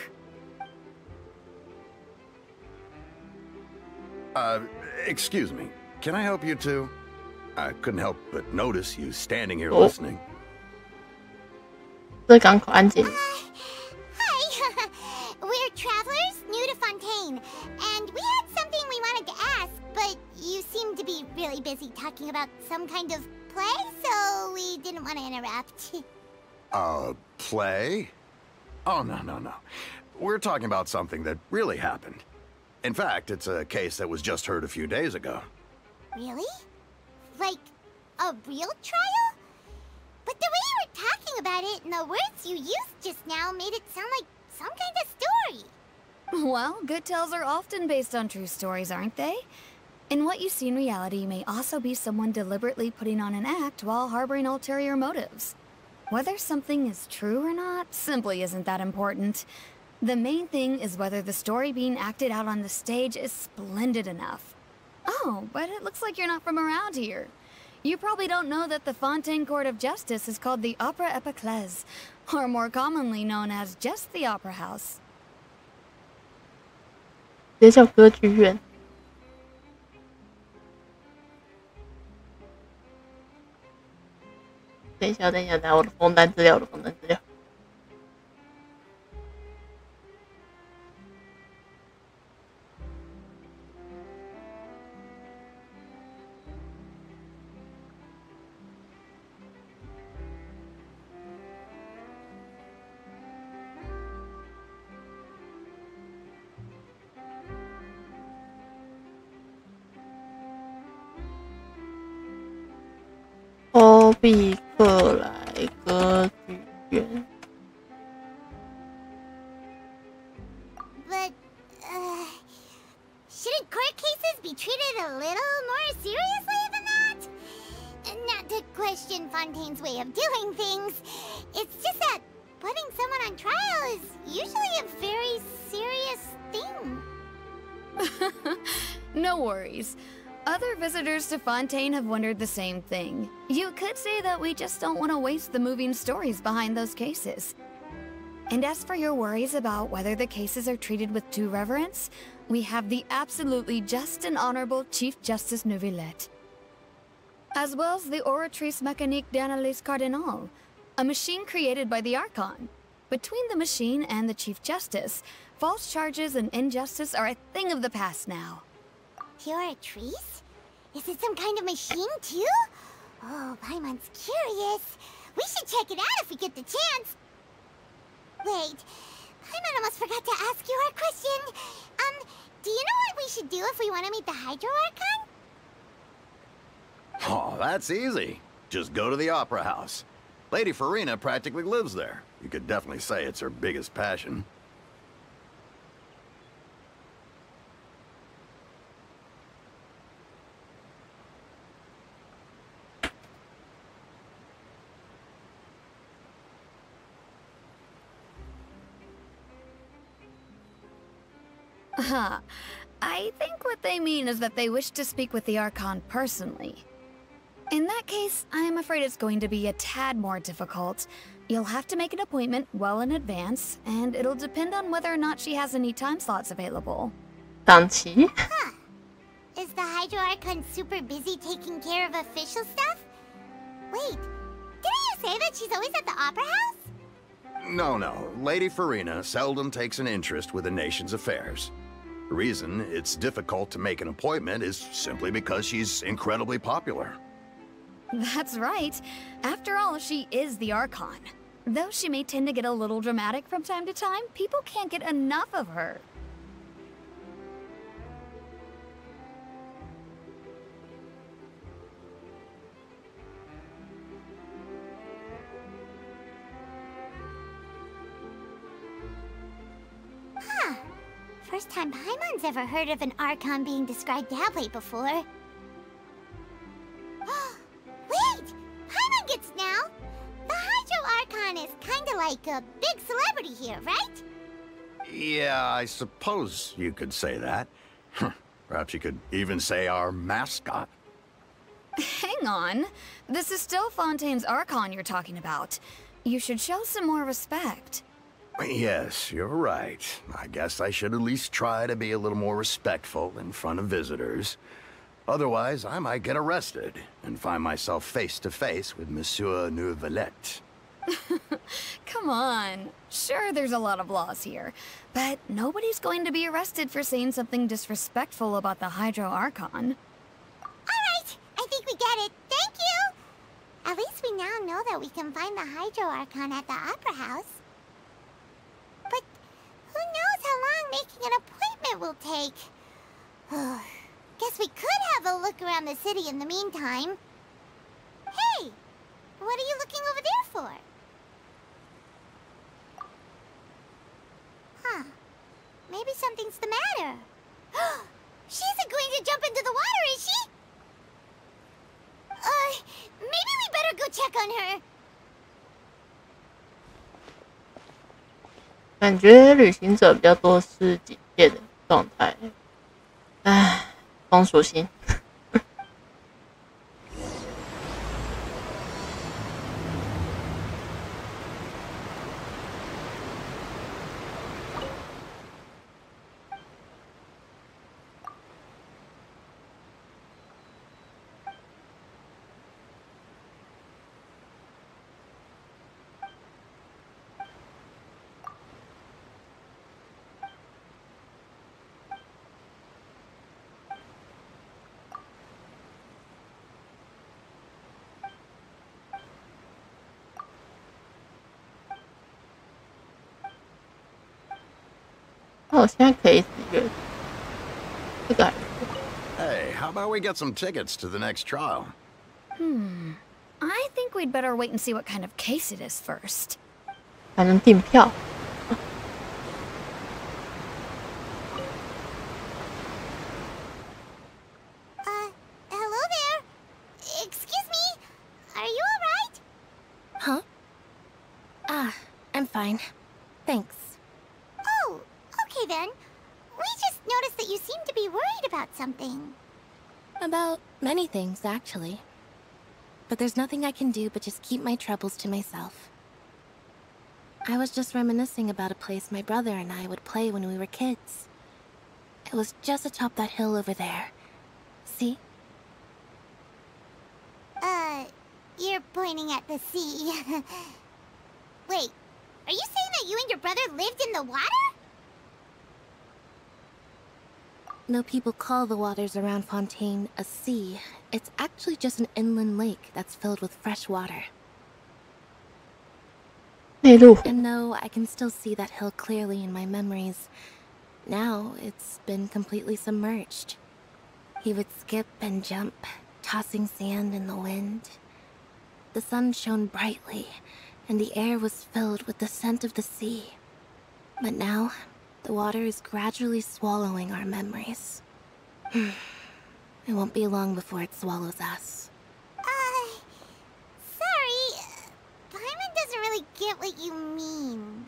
Excuse me. Can I help you too? I couldn't help but notice you standing here Oh. listening. 这港口安检 Hi! We're travelers new to Fontaine, and we had something we wanted to ask, but you seem to be really busy talking about some kind of play, so we didn't want to interrupt. Play? Oh, no. We're talking about something that really happened. In fact, it's a case that was just heard a few days ago. Really? Like, a real trial? But the way you were talking about it and the words you used just now made it sound like some kind of story. Well, good tales are often based on true stories, aren't they? And what you see in reality may also be someone deliberately putting on an act while harboring ulterior motives. Whether something is true or not simply isn't that important. The main thing is whether the story being acted out on the stage is splendid enough. Oh, but it looks like you're not from around here. You probably don't know that the Fontaine Court of Justice is called the Opera Epiclese, or more commonly known as just the Opera House. 直接叫歌剧院。等一下，我的封单资料，欧比克莱歌剧院。But, shouldn't court cases be treated a little more seriously than that? Not to question Fontaine's way of doing things. It's just that putting someone on trial is usually a very serious thing. No worries. Other visitors to Fontaine have wondered the same thing. You could say that we just don't want to waste the moving stories behind those cases. And as for your worries about whether the cases are treated with due reverence, we have the absolutely just and honorable Chief Justice Neuvillette. As well as the Oratrice Mécanique d'Analyse Cardinal, a machine created by the Archon. Between the machine and the Chief Justice, false charges and injustice are a thing of the past now. Pure trees? Is it some kind of machine too? Oh, Paimon's curious. We should check it out if we get the chance. Wait, Paimon almost forgot to ask you our question. Do you know what we should do if we want to meet the Hydro Archon? Oh, that's easy. Just go to the Opera House. Lady Farina practically lives there. You could definitely say it's her biggest passion. I think what they mean is that they wish to speak with the Archon personally. In that case, I'm afraid it's going to be a tad more difficult. You'll have to make an appointment well in advance, and it'll depend on whether or not she has any time slots available. 档期 Huh. Is the Hydro Archon super busy taking care of official stuff? Wait, didn't you say that she's always at the Opera House? No, Lady Farina seldom takes an interest with the nation's affairs. The reason it's difficult to make an appointment is simply because she's incredibly popular. That's right. After all, she is the Archon. Though she may tend to get a little dramatic from time to time, people can't get enough of her. Huh. First time Paimon's ever heard of an Archon being described that way before. Wait! Paimon gets now! The Hydro Archon is kinda like a big celebrity here, right? Yeah, I suppose you could say that. Perhaps you could even say our mascot. Hang on. This is still Fontaine's Archon you're talking about. You should show some more respect. Yes, you're right. I guess I should at least try to be a little more respectful in front of visitors. Otherwise, I might get arrested and find myself face to face with Monsieur Neuvillette. Come on. Sure, there's a lot of laws here, but nobody's going to be arrested for saying something disrespectful about the Hydro Archon. Alright, I think we get it. Thank you! At least we now know that we can find the Hydro Archon at the Opera House. But who knows how long making an appointment will take? Guess we could have a look around the city in the meantime. Hey! What are you looking over there for? Huh. Maybe something's the matter. She isn't going to jump into the water, is she? Maybe we better go check on her. 感觉旅行者比较多是警戒的状态。唉，风属性。我现在可以这个。Hey, how about we get some tickets to the next trial? I think we'd better wait and see what kind of case it is first. 还能订票。Hello there. Excuse me. Are you alright? Huh? I'm fine. Thanks. Oh, okay then. We just noticed that you seem to be worried about something. About many things, actually. But there's nothing I can do but just keep my troubles to myself. I was just reminiscing about a place my brother and I would play when we were kids. It was just atop that hill over there. See? You're pointing at the sea. Wait, are you saying that you and your brother lived in the water? No people call the waters around Fontaine a sea. It's actually just an inland lake that's filled with fresh water. And no, I can still see that hill clearly in my memories. Now, it's been completely submerged. He would skip and jump, tossing sand in the wind. The sun shone brightly, and the air was filled with the scent of the sea. But now, the water is gradually swallowing our memories. It won't be long before it swallows us. Sorry. Paimon doesn't really get what you mean.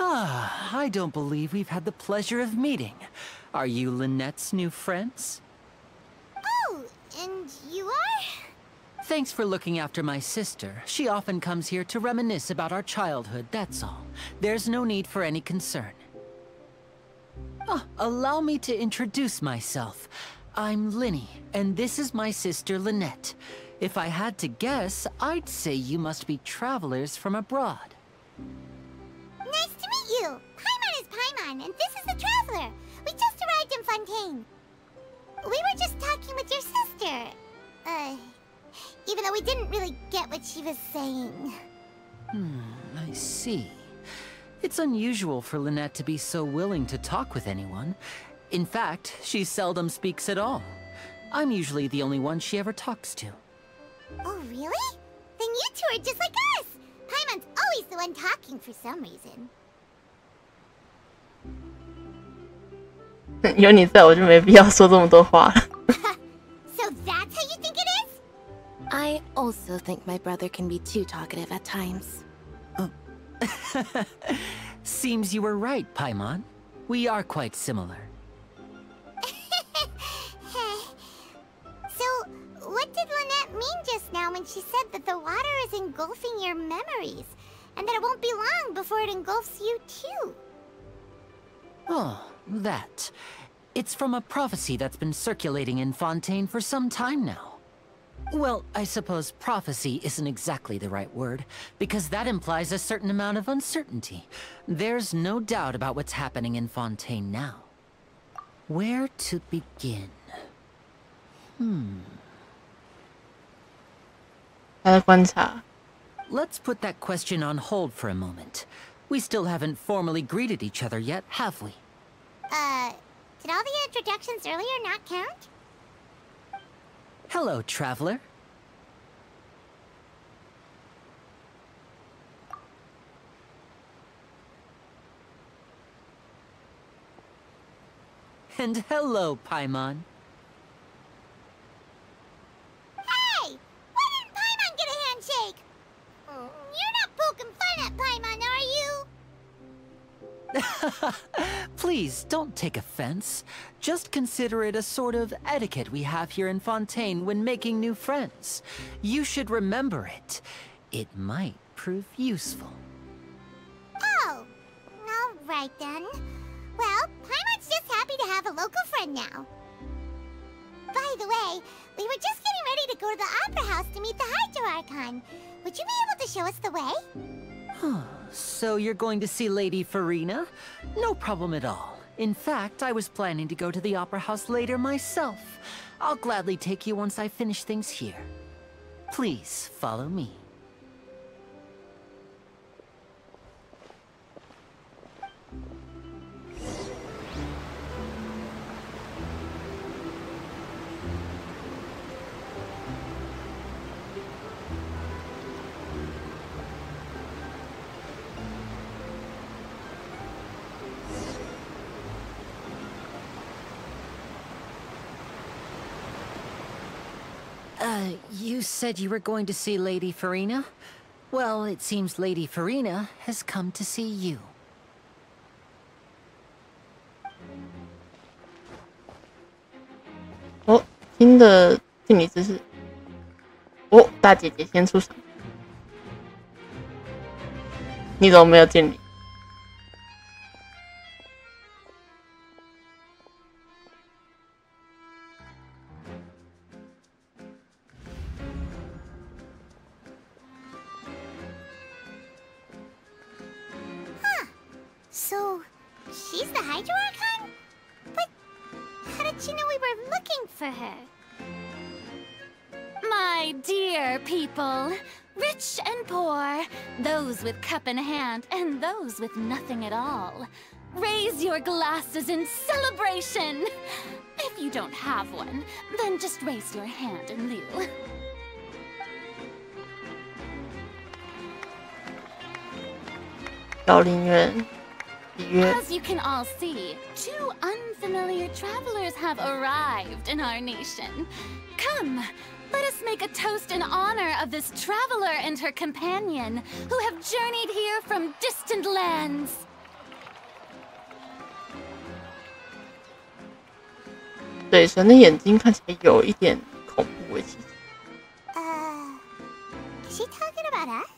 I don't believe we've had the pleasure of meeting. Are you Lynette's new friends? Oh, and you are? Thanks for looking after my sister. She often comes here to reminisce about our childhood, that's all. There's no need for any concern. Oh, allow me to introduce myself. I'm Linny, and this is my sister Lynette. If I had to guess, I'd say you must be travelers from abroad. Nice to meet you! Paimon is Paimon, and this is the Traveler. We just arrived in Fontaine. We were just talking with your sister. Even though we didn't really get what she was saying. I see. It's unusual for Lynette to be so willing to talk with anyone. In fact, she seldom speaks at all. I'm usually the only one she ever talks to. Oh, really? Then you two are just like us! Paimon's always the one talking for some reason. 有你在我就没必要说这么多话了。So that's how you think it is? I also think my brother can be too talkative at times. Seems you were right, Paimon. We are quite similar. So, what did Lynette mean just now when she said that the water is engulfing your memories, and that it won't be long before it engulfs you too? Oh, that. It's from a prophecy that's been circulating in Fontaine for some time now. Well, I suppose prophecy isn't exactly the right word, because that implies a certain amount of uncertainty. There's no doubt about what's happening in Fontaine now. Where to begin? 还在观察。 Let's put that question on hold for a moment. We still haven't formally greeted each other yet, have we? Did all the introductions earlier not count? Hello, Traveler. And hello, Paimon. Hey! Why didn't Paimon get a handshake? You're not poking fun at Paimon, are you? Please, don't take offense. Just consider it a sort of etiquette we have here in Fontaine when making new friends. You should remember it. It might prove useful. Oh, all right then. Well, Paimon's just happy to have a local friend now. By the way, we were just getting ready to go to the Opera House to meet the Hydro Archon. Would you be able to show us the way? So you're going to see Lady Farina? No problem at all. In fact, I was planning to go to the Opera House later myself. I'll gladly take you once I finish things here. Please, follow me. You said you were going to see Lady Farina? Well, it seems Lady Farina has come to see you. 哦，新的敬礼姿势。哦，大姐姐先出场。你怎么没有敬礼？ So, she's the Hydro Archon? But how did she know we were looking for her? My dear people, rich and poor, those with cup in hand and those with nothing at all, raise your glasses in celebration! If you don't have one, then just raise your hand in lieu. 高陵园。 As you can all see, two unfamiliar travelers have arrived in our nation. Come, let us make a toast in honor of this traveler and her companion who have journeyed here from distant lands. 对，神的眼睛看起来有一点恐怖诶，其实。Is she talking about us?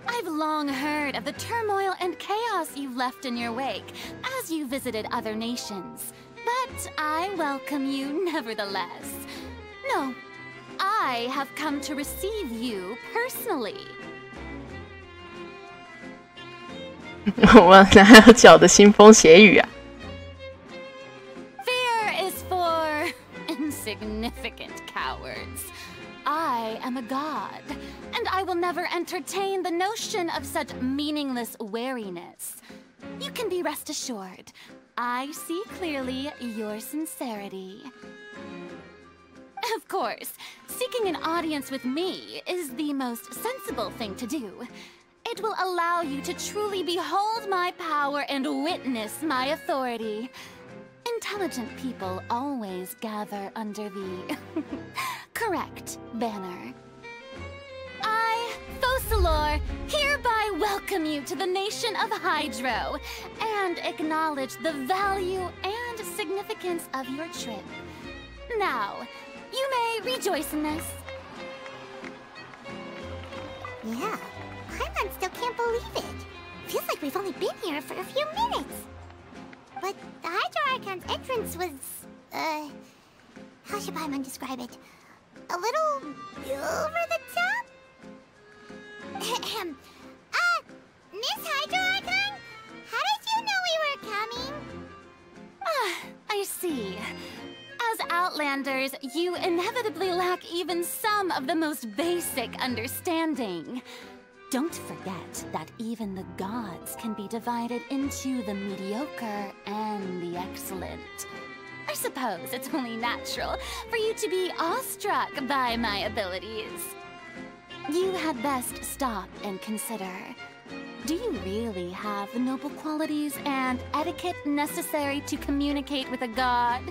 I've long heard of the turmoil and chaos you've left in your wake as you visited other nations. But I welcome you nevertheless. No, I have come to receive you personally. 我哪有脚的腥风血雨啊 Fear is for insignificant cowards. I am a god, and I will never entertain the notion of such meaningless wariness. You can be rest assured, I see clearly your sincerity. Of course, seeking an audience with me is the most sensible thing to do. It will allow you to truly behold my power and witness my authority. Intelligent people always gather under the correct banner. I, Fosalor, hereby welcome you to the nation of Hydro and acknowledge the value and significance of your trip. Now, you may rejoice in this. Yeah, Paimon still can't believe it. Feels like we've only been here for a few minutes. But the Hydro Archon's entrance was, how should Paimon describe it? A little over the top? Miss Hydro Archon? How did you know we were coming? Ah, I see. As Outlanders, you inevitably lack even some of the most basic understanding. Don't forget that even the gods can be divided into the mediocre and the excellent. I suppose it's only natural for you to be awestruck by my abilities. You had best stop and consider. Do you really have the noble qualities and etiquette necessary to communicate with a god?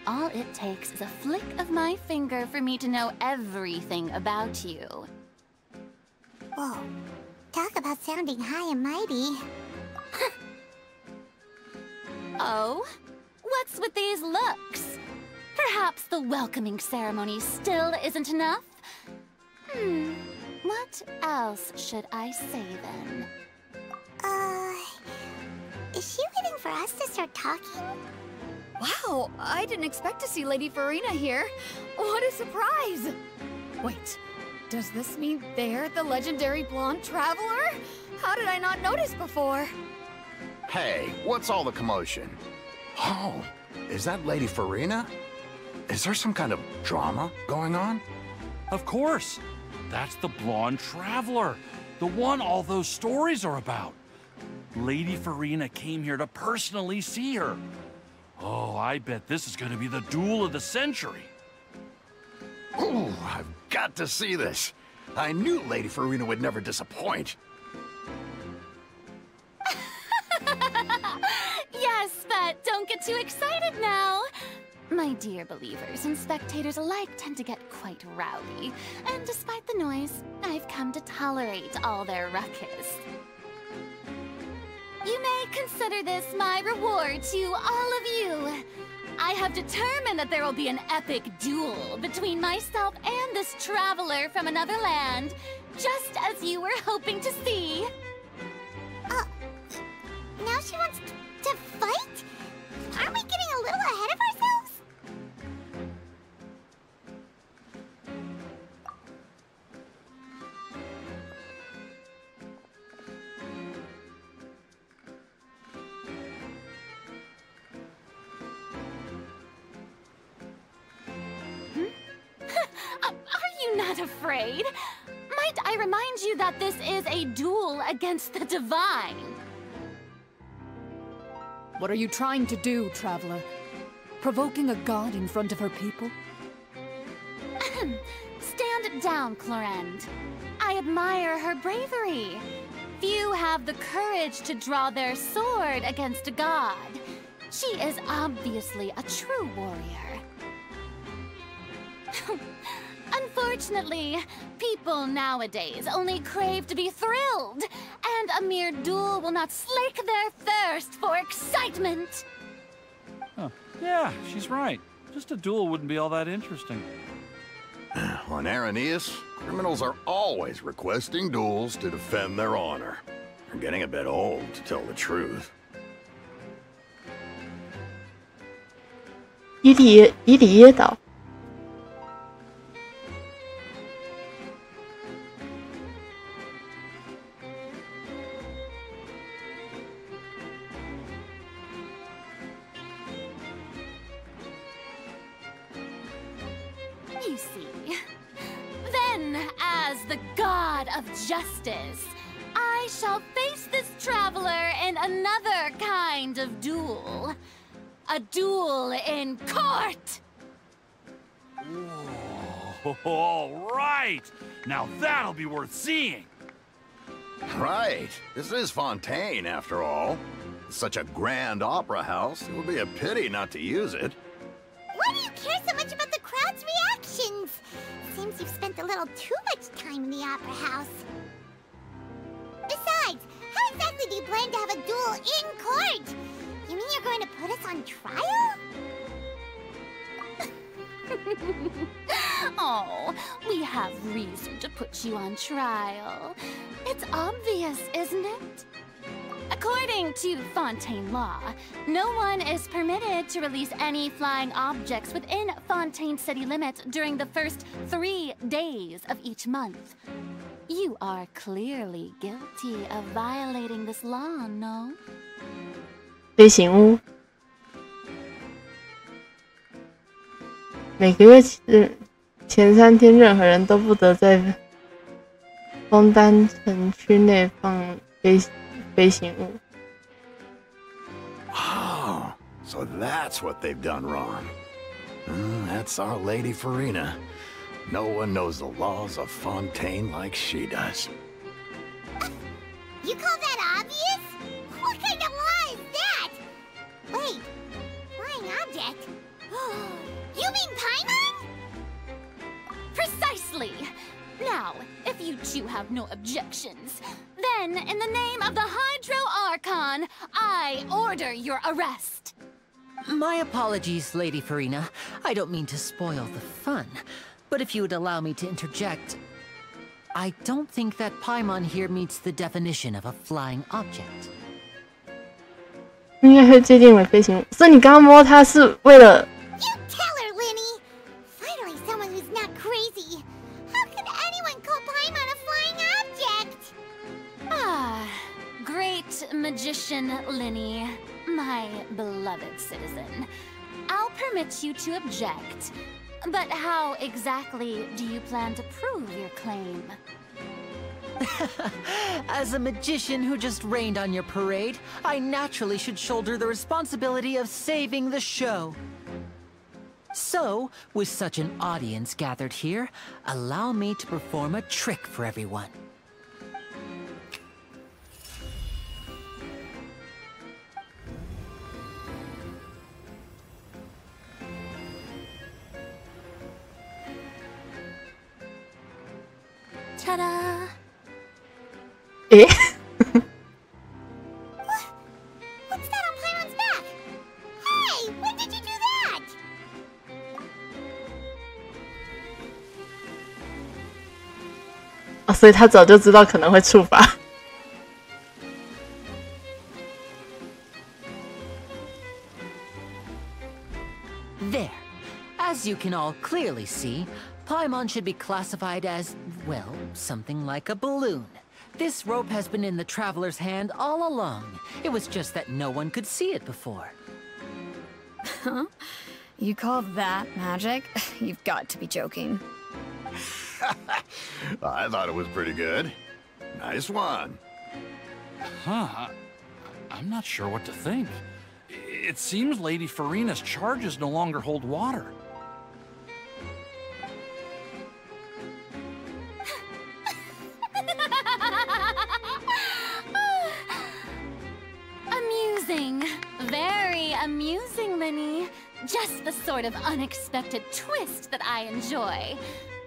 All it takes is a flick of my finger for me to know everything about you. Whoa. Talk about sounding high and mighty. Oh? What's with these looks? Perhaps the welcoming ceremony still isn't enough? What else should I say then? Is she waiting for us to start talking? Wow, I didn't expect to see Lady Farina here. What a surprise! Wait, does this mean they're the legendary blonde traveler? How did I not notice before? Hey, what's all the commotion? Oh, is that Lady Farina? Is there some kind of drama going on? Of course. That's the blonde traveler. The one all those stories are about. Lady Farina came here to personally see her. Oh, I bet this is going to be the duel of the century. Ooh, I've got to see this. I knew Lady Farina would never disappoint. Yes, but don't get too excited now. My dear believers and spectators alike tend to get quite rowdy, and despite the noise, I've come to tolerate all their ruckus. You may consider this my reward to all of you. I have determined that there will be an epic duel between myself and this traveler from another land, just as you were hoping to see. Now she wants to fight? Aren't we getting a little ahead of ourselves? Are you not afraid? Might I remind you that this is a duel against the divine? What are you trying to do, traveler? Provoking a god in front of her people? Stand down, Clorend. I admire her bravery. Few have the courage to draw their sword against a god. She is obviously a true warrior. Unfortunately, people nowadays only crave to be thrilled, and a mere duel will not slake their thirst for excitement. Huh. Yeah, she's right. Just a duel wouldn't be all that interesting. On Arrhenius, criminals are always requesting duels to defend their honor. They're getting a bit old, to tell the truth. 伊里耶岛。You see, then, as the god of justice, I shall face this traveler in another kind of duel. A duel in court! Whoa, all right! Now that'll be worth seeing! Right. This is Fontaine, after all. It's such a grand opera house, it would be a pity not to use it. Why do you care so much about the crowd's reactions? Seems you've spent a little too much time in the opera house. Besides, how exactly do you plan to have a duel in court? You mean you're going to put us on trial? Oh, we have reason to put you on trial. It's obvious, isn't it? According to Fontaine law, no one is permitted to release any flying objects within Fontaine city limits during the first 3 days of each month. You are clearly guilty of violating this law, no? 飞行屋，每个月前3天，任何人都不得在枫丹城区内放飞行物。Oh, so that's what they've done wrong. That's our Lady Farina. No one knows the laws of Fontaine like she does. You call that obvious? What kind of law is that? Wait, flying object? You mean Paimon? Precisely! Now, if you two have no objections, then in the name of the Hydro Archon, I order your arrest. My apologies, Lady Farina. I don't mean to spoil the fun, but if you would allow me to interject, I don't think that Paimon here meets the definition of a flying object. 应该会界定为飞行物，所以你刚刚摸它是为了 You tell her, Linny! Finally someone who's not crazy. How could anyone call Paimon a flying object? Ah, great magician Linny, my beloved citizen. I'll permit you to object, but how exactly do you plan to prove your claim? As a magician who just rained on your parade, I naturally should shoulder the responsibility of saving the show. So, with such an audience gathered here, allow me to perform a trick for everyone. Ta-da! 诶 What's that on Paimon's back? Hey, when did you do that? 哦，所以他早就知道可能会触发。There. As you can all clearly see, Paimon should be classified as, well, something like a balloon. This rope has been in the traveler's hand all along. It was just that no one could see it before. Huh? You call that magic? You've got to be joking. I thought it was pretty good. Nice one. Huh. I'm not sure what to think. It seems Lady Farina's charges no longer hold water. Amusing. Very amusing, Linny. Just the sort of unexpected twist that I enjoy.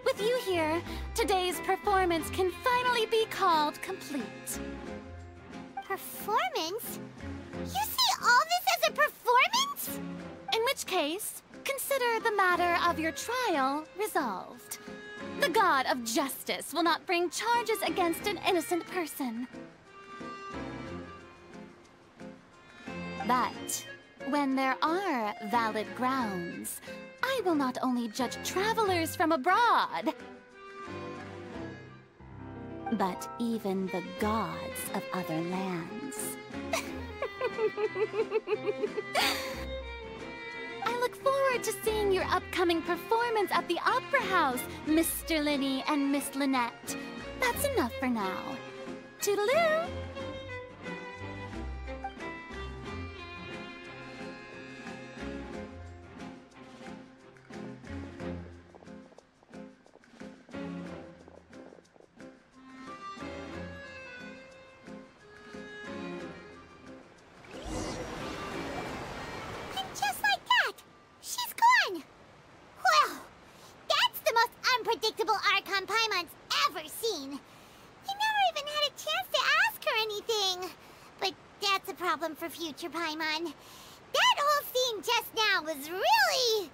With you here, today's performance can finally be called complete. Performance? You see all this as a performance? In which case, consider the matter of your trial resolved. The god of justice will not bring charges against an innocent person. But when there are valid grounds, I will not only judge travelers from abroad, but even the gods of other lands. I look forward to seeing your upcoming performance at the Opera House, Mr. Linny and Miss Lynette. That's enough for now. Toodaloo! Unpredictable Archon Paimon's ever seen. He never even had a chance to ask her anything. But that's a problem for future Paimon. That whole scene just now was really...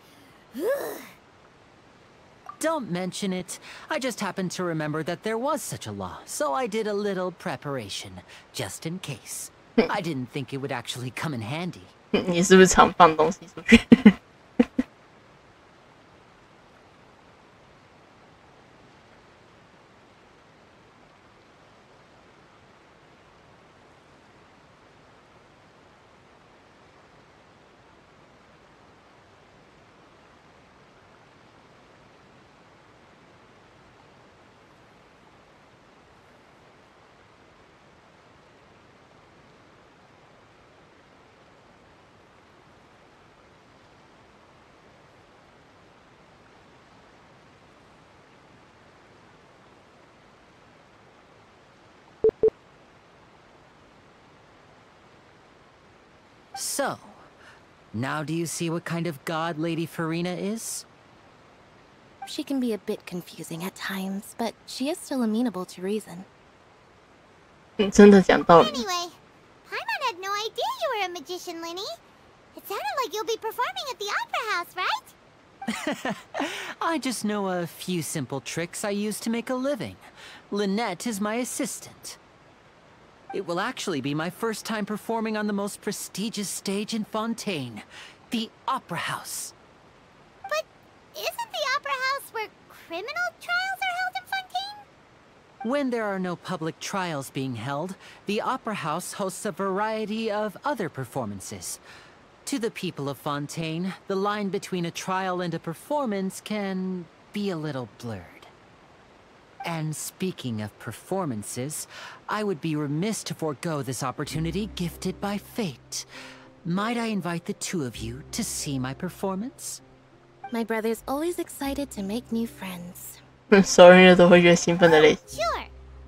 Don't mention it. I just happened to remember that there was such a law, so I did a little preparation, just in case. I didn't think it would actually come in handy. 你是不是常放东西出去？So, now do you see what kind of god Lady Farina is? She can be a bit confusing at times, but she is still amenable to reason. 真的讲道理。 Anyway, Paimon had no idea you were a magician, Linny. It sounded like you'll be performing at the Opera House, right? I just know a few simple tricks I use to make a living. Lynette is my assistant. It will actually be my first time performing on the most prestigious stage in Fontaine, the Opera House. But isn't the Opera House where criminal trials are held in Fontaine? When there are no public trials being held, the Opera House hosts a variety of other performances. To the people of Fontaine, the line between a trial and a performance can be a little blurred. And speaking of performances, I would be remiss to forego this opportunity gifted by fate. Might I invite the two of you to see my performance? My brother's always excited to make new friends. 熟人都会越兴奋的类型。 Sure.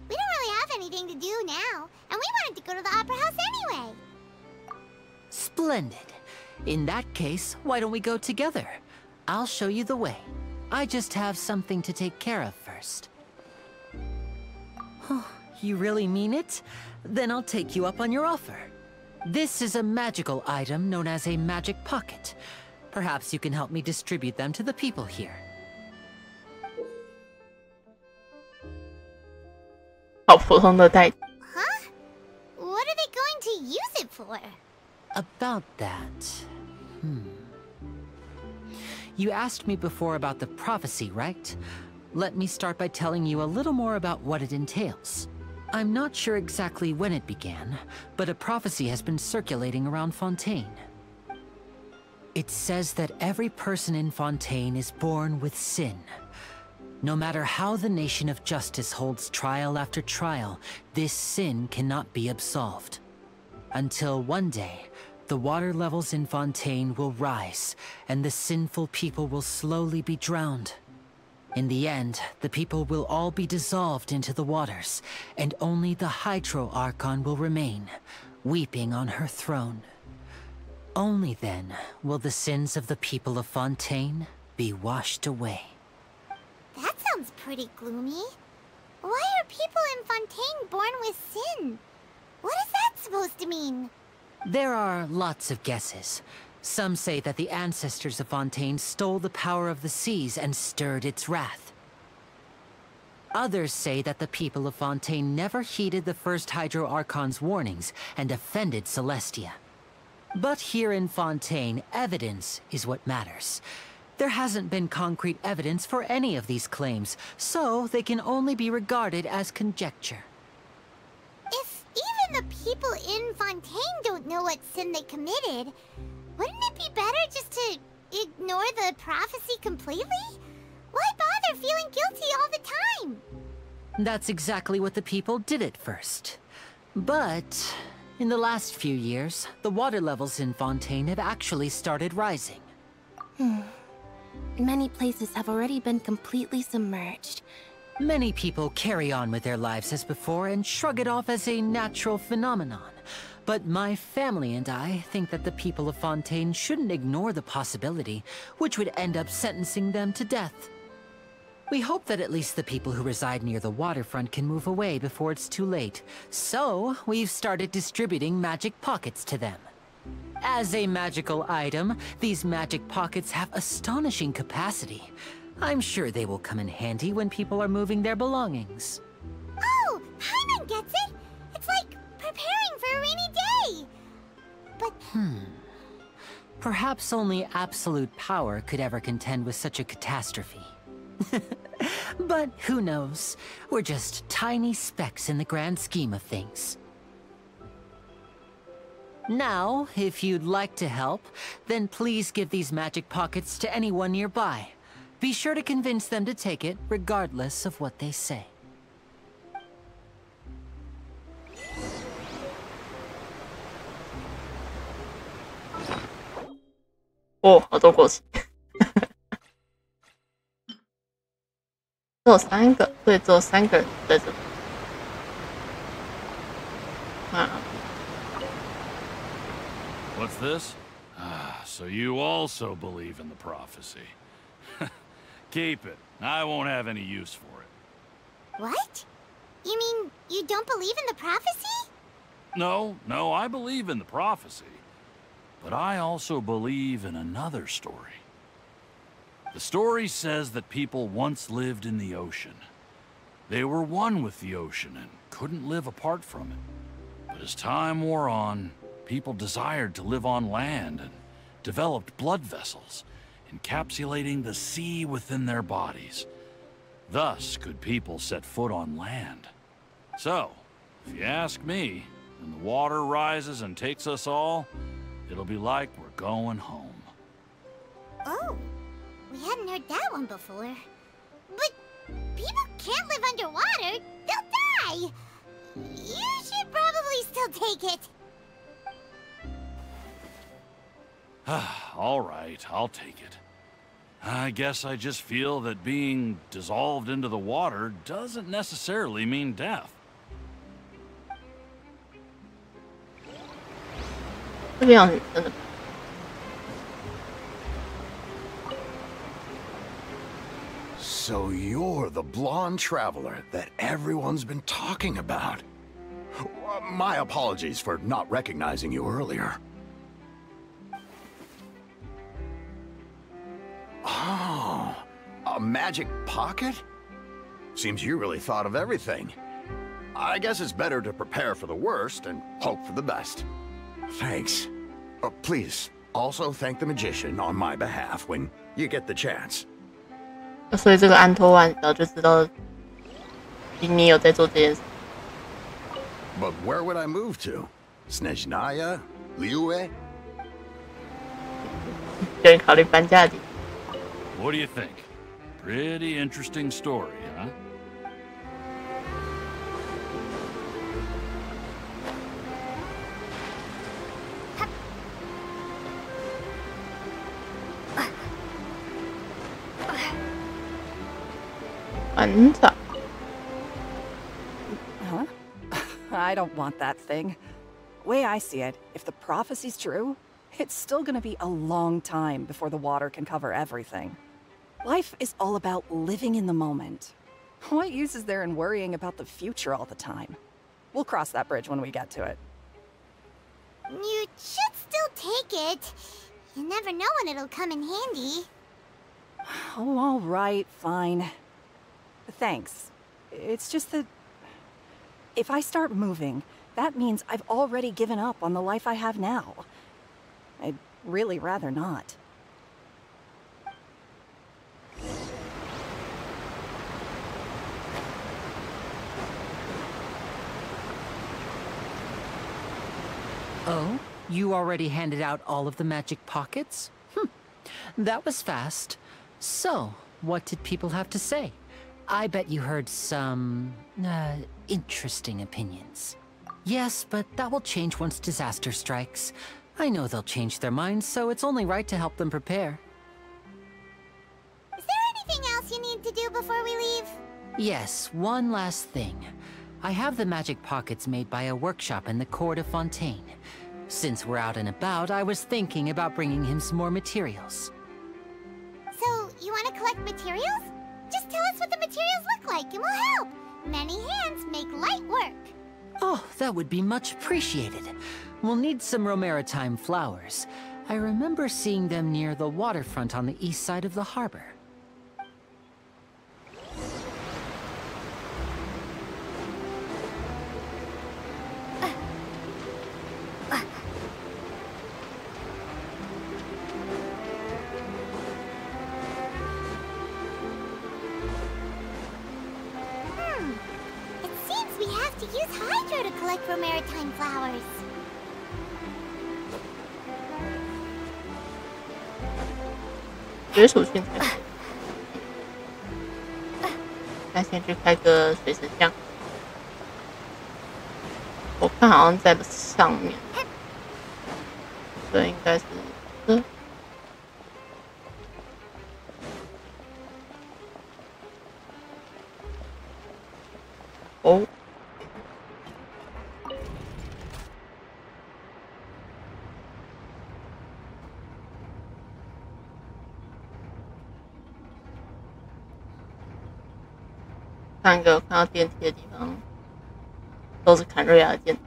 We don't really have anything to do now, and we wanted to go to the Opera House anyway. Splendid. In that case, why don't we go together? I'll show you the way. I just have something to take care of first. You really mean it? Then I'll take you up on your offer. This is a magical item known as a magic pocket. Perhaps you can help me distribute them to the people here. 好普通的代。 Huh? What are they going to use it for? About that... You asked me before about the prophecy, right? Let me start by telling you a little more about what it entails. I'm not sure exactly when it began, but a prophecy has been circulating around Fontaine. It says that every person in Fontaine is born with sin. No matter how the nation of justice holds trial after trial, this sin cannot be absolved. Until one day, the water levels in Fontaine will rise, and the sinful people will slowly be drowned. In the end, the people will all be dissolved into the waters, and only the Hydro Archon will remain, weeping on her throne. Only then will the sins of the people of Fontaine be washed away. That sounds sounds pretty gloomy. Why are people in Fontaine born with sin? What is that supposed to mean? There are lots of guesses. Some say that the ancestors of Fontaine stole the power of the seas and stirred its wrath. Others say that the people of Fontaine never heeded the first Hydro Archon's warnings and offended Celestia. But here in Fontaine, evidence is what matters. There hasn't been concrete evidence for any of these claims, so they can only be regarded as conjecture. If even the people in Fontaine don't know what sin they committed, wouldn't it be better just to ignore the prophecy completely? Why bother feeling guilty all the time? That's exactly what the people did at first. But in the last few years, the water levels in Fontaine have actually started rising. Many places have already been completely submerged. Many people carry on with their lives as before and shrug it off as a natural phenomenon. But my family and I think that the people of Fontaine shouldn't ignore the possibility, which would end up sentencing them to death. We hope that at least the people who reside near the waterfront can move away before it's too late. So, we've started distributing magic pockets to them. As a magical item, these magic pockets have astonishing capacity. I'm sure they will come in handy when people are moving their belongings. Oh, Paimon gets it! It's like preparing for a rainy day! But... Perhaps only absolute power could ever contend with such a catastrophe. But who knows? We're just tiny specks in the grand scheme of things. Now, if you'd like to help, then please give these magic pockets to anyone nearby. Be sure to convince them to take it, regardless of what they say.哦，好多国旗，只有3个，对，只有3个人在这里。啊。 What's this? So you also believe in the prophecy. Keep it. I won't have any use for it. What? You mean you don't believe in the prophecy? No, I believe in the prophecy. But I also believe in another story. The story says that people once lived in the ocean. They were one with the ocean and couldn't live apart from it. But as time wore on, people desired to live on land and developed blood vessels, encapsulating the sea within their bodies. Thus could people set foot on land. So, if you ask me, when the water rises and takes us all, it'll be like we're going home. Oh, we hadn't heard that one before. But people can't live underwater. They'll die. You should probably still take it. All right, I'll take it. I guess I just feel that being dissolved into the water doesn't necessarily mean death. 这个样子真的。So you're the blonde traveler that everyone's been talking about. My apologies for not recognizing you earlier. Oh, a magic pocket? Seems you really thought of everything. I guess it's better to prepare for the worst and hope for the best. Thanks. Please, also thank the magician on my behalf when you get the chance. 所以这个安托万早就知道你有在做这件事。But where would I move to? Snezhnaya? Liyue? 有人考虑搬家的。 What do you think? Pretty interesting story, huh? Huh? I don't want that thing. Way I see it, if the prophecy's true, it's still gonna be a long time before the water can cover everything. Life is all about living in the moment. What use is there in worrying about the future all the time? We'll cross that bridge when we get to it. You should still take it. You never know when it'll come in handy. Oh, all right, fine. Thanks. It's just that if I start moving, that means I've already given up on the life I have now. I'd really rather not. Oh? You already handed out all of the magic pockets? That was fast. So, what did people have to say? I bet you heard some, interesting opinions. Yes, but that will change once disaster strikes. I know they'll change their minds, so it's only right to help them prepare. Is there anything else you need to do before we leave? Yes, one last thing. I have the magic pockets made by a workshop in the court of Fontaine. Since we're out and about, I was thinking about bringing him some more materials. So, you want to collect materials? Just tell us what the materials look like and we'll help. Many hands make light work. Oh, that would be much appreciated. We'll need some Romaritime flowers. I remember seeing them near the waterfront on the east side of the harbor. It seems we have to use Hydro to collect Romaritime flowers.绝属性才行。那先去开个水神像，我看好像在上面，这应该是哦。上一个看到电梯的地方都是坎瑞亚的建筑，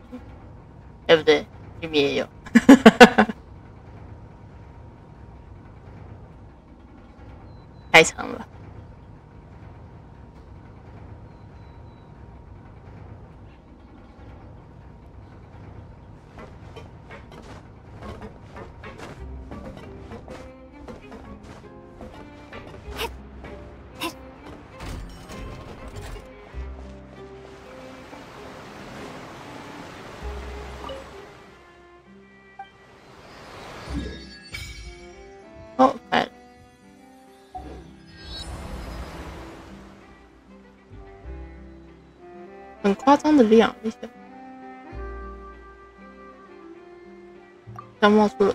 对不对？居民也有。太长了。哦，开了。很夸张的亮一下，像冒出了。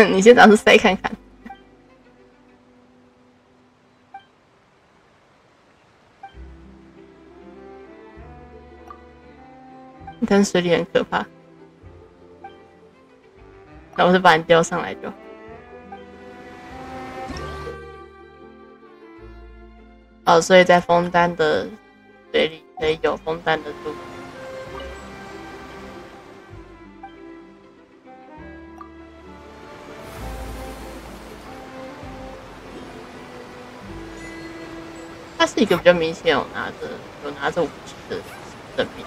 你先拿出塞看看。但水里很可怕，那我就把你钓上来就好。哦，所以在枫丹的水里可以有枫丹的树。它是一个比较明显有拿着武器的生命。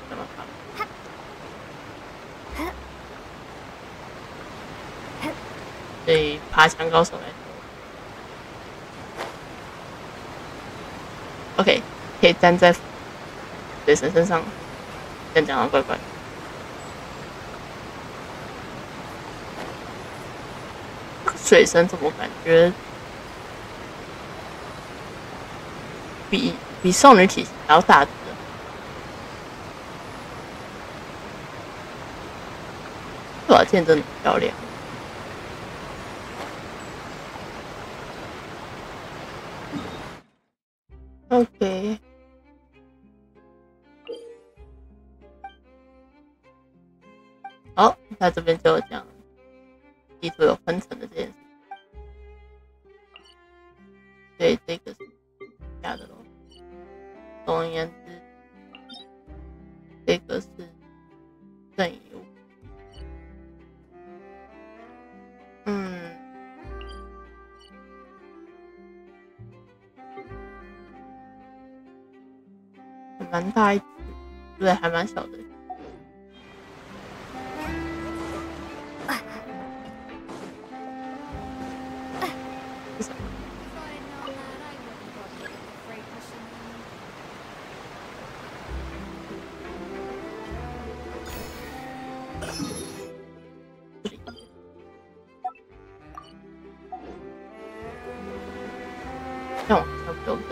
怎么跑？对爬墙高手来说 ，OK， 可以站在水神身上，这样讲的怪怪。水神怎么感觉比少女体型还要大只？是把剑真的很漂亮。OK， 好，在这边就讲地图有分层的这件事，所以这个是假的咯。总而言之，这个是正义物。蛮大一只，对，还蛮小的。是什么？让我差不多的。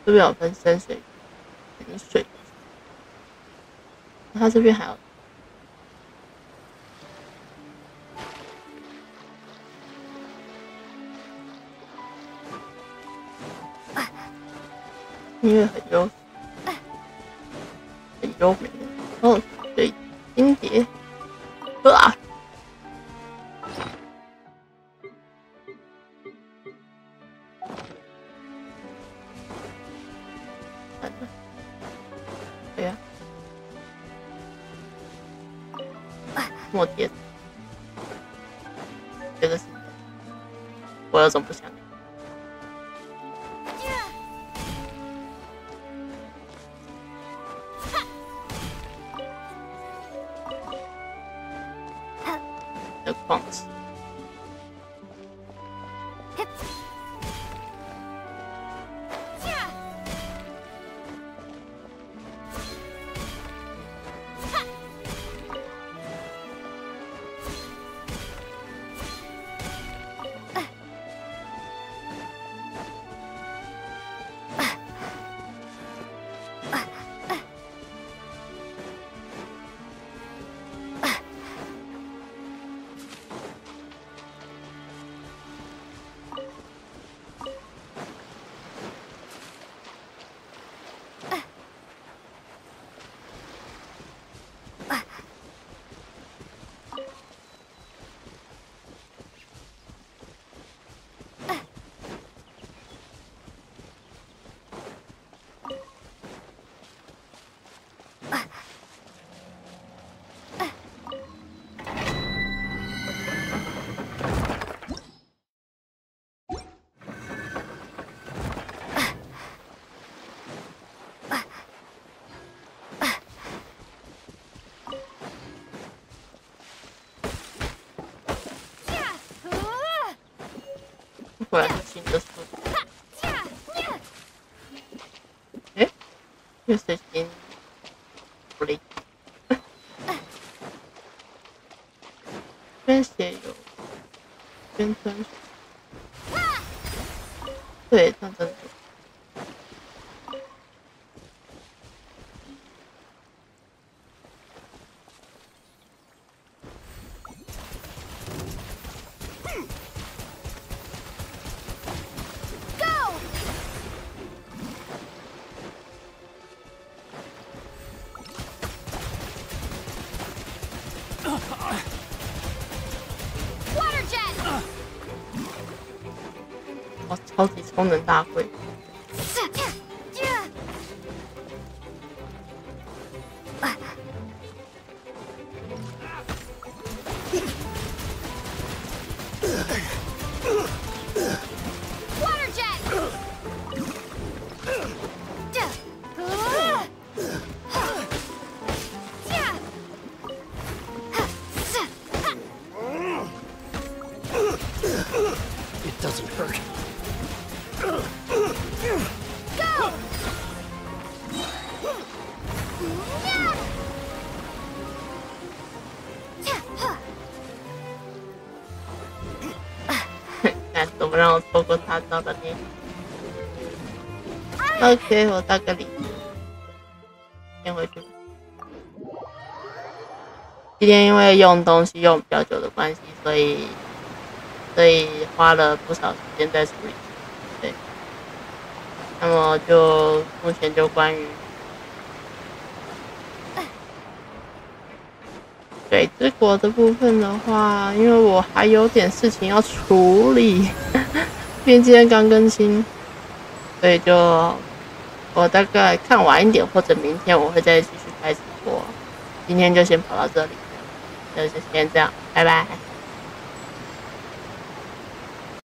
这边有分深水、浅水，它这边还有音乐很优美的哦，水晶蝶，啊！对呀，墨贴，这个是，我有种不想。的矿石。果然是新的速度。哎，这水晶不灵。这边写有宣传水，对，这样真的。哇，超级充能大会！It doesn't hurt. 让我错过他照的你。OK， 我大个礼，先回去吧。今天因为用东西用比较久的关系，所以花了不少时间在处理。对，那么就目前就关于水之国的部分的话，因为我还有点事情要处理，因为今天刚更新，所以就我大概看晚一点或者明天我会再继续开直播。今天就先跑到这里，就先这样，拜拜。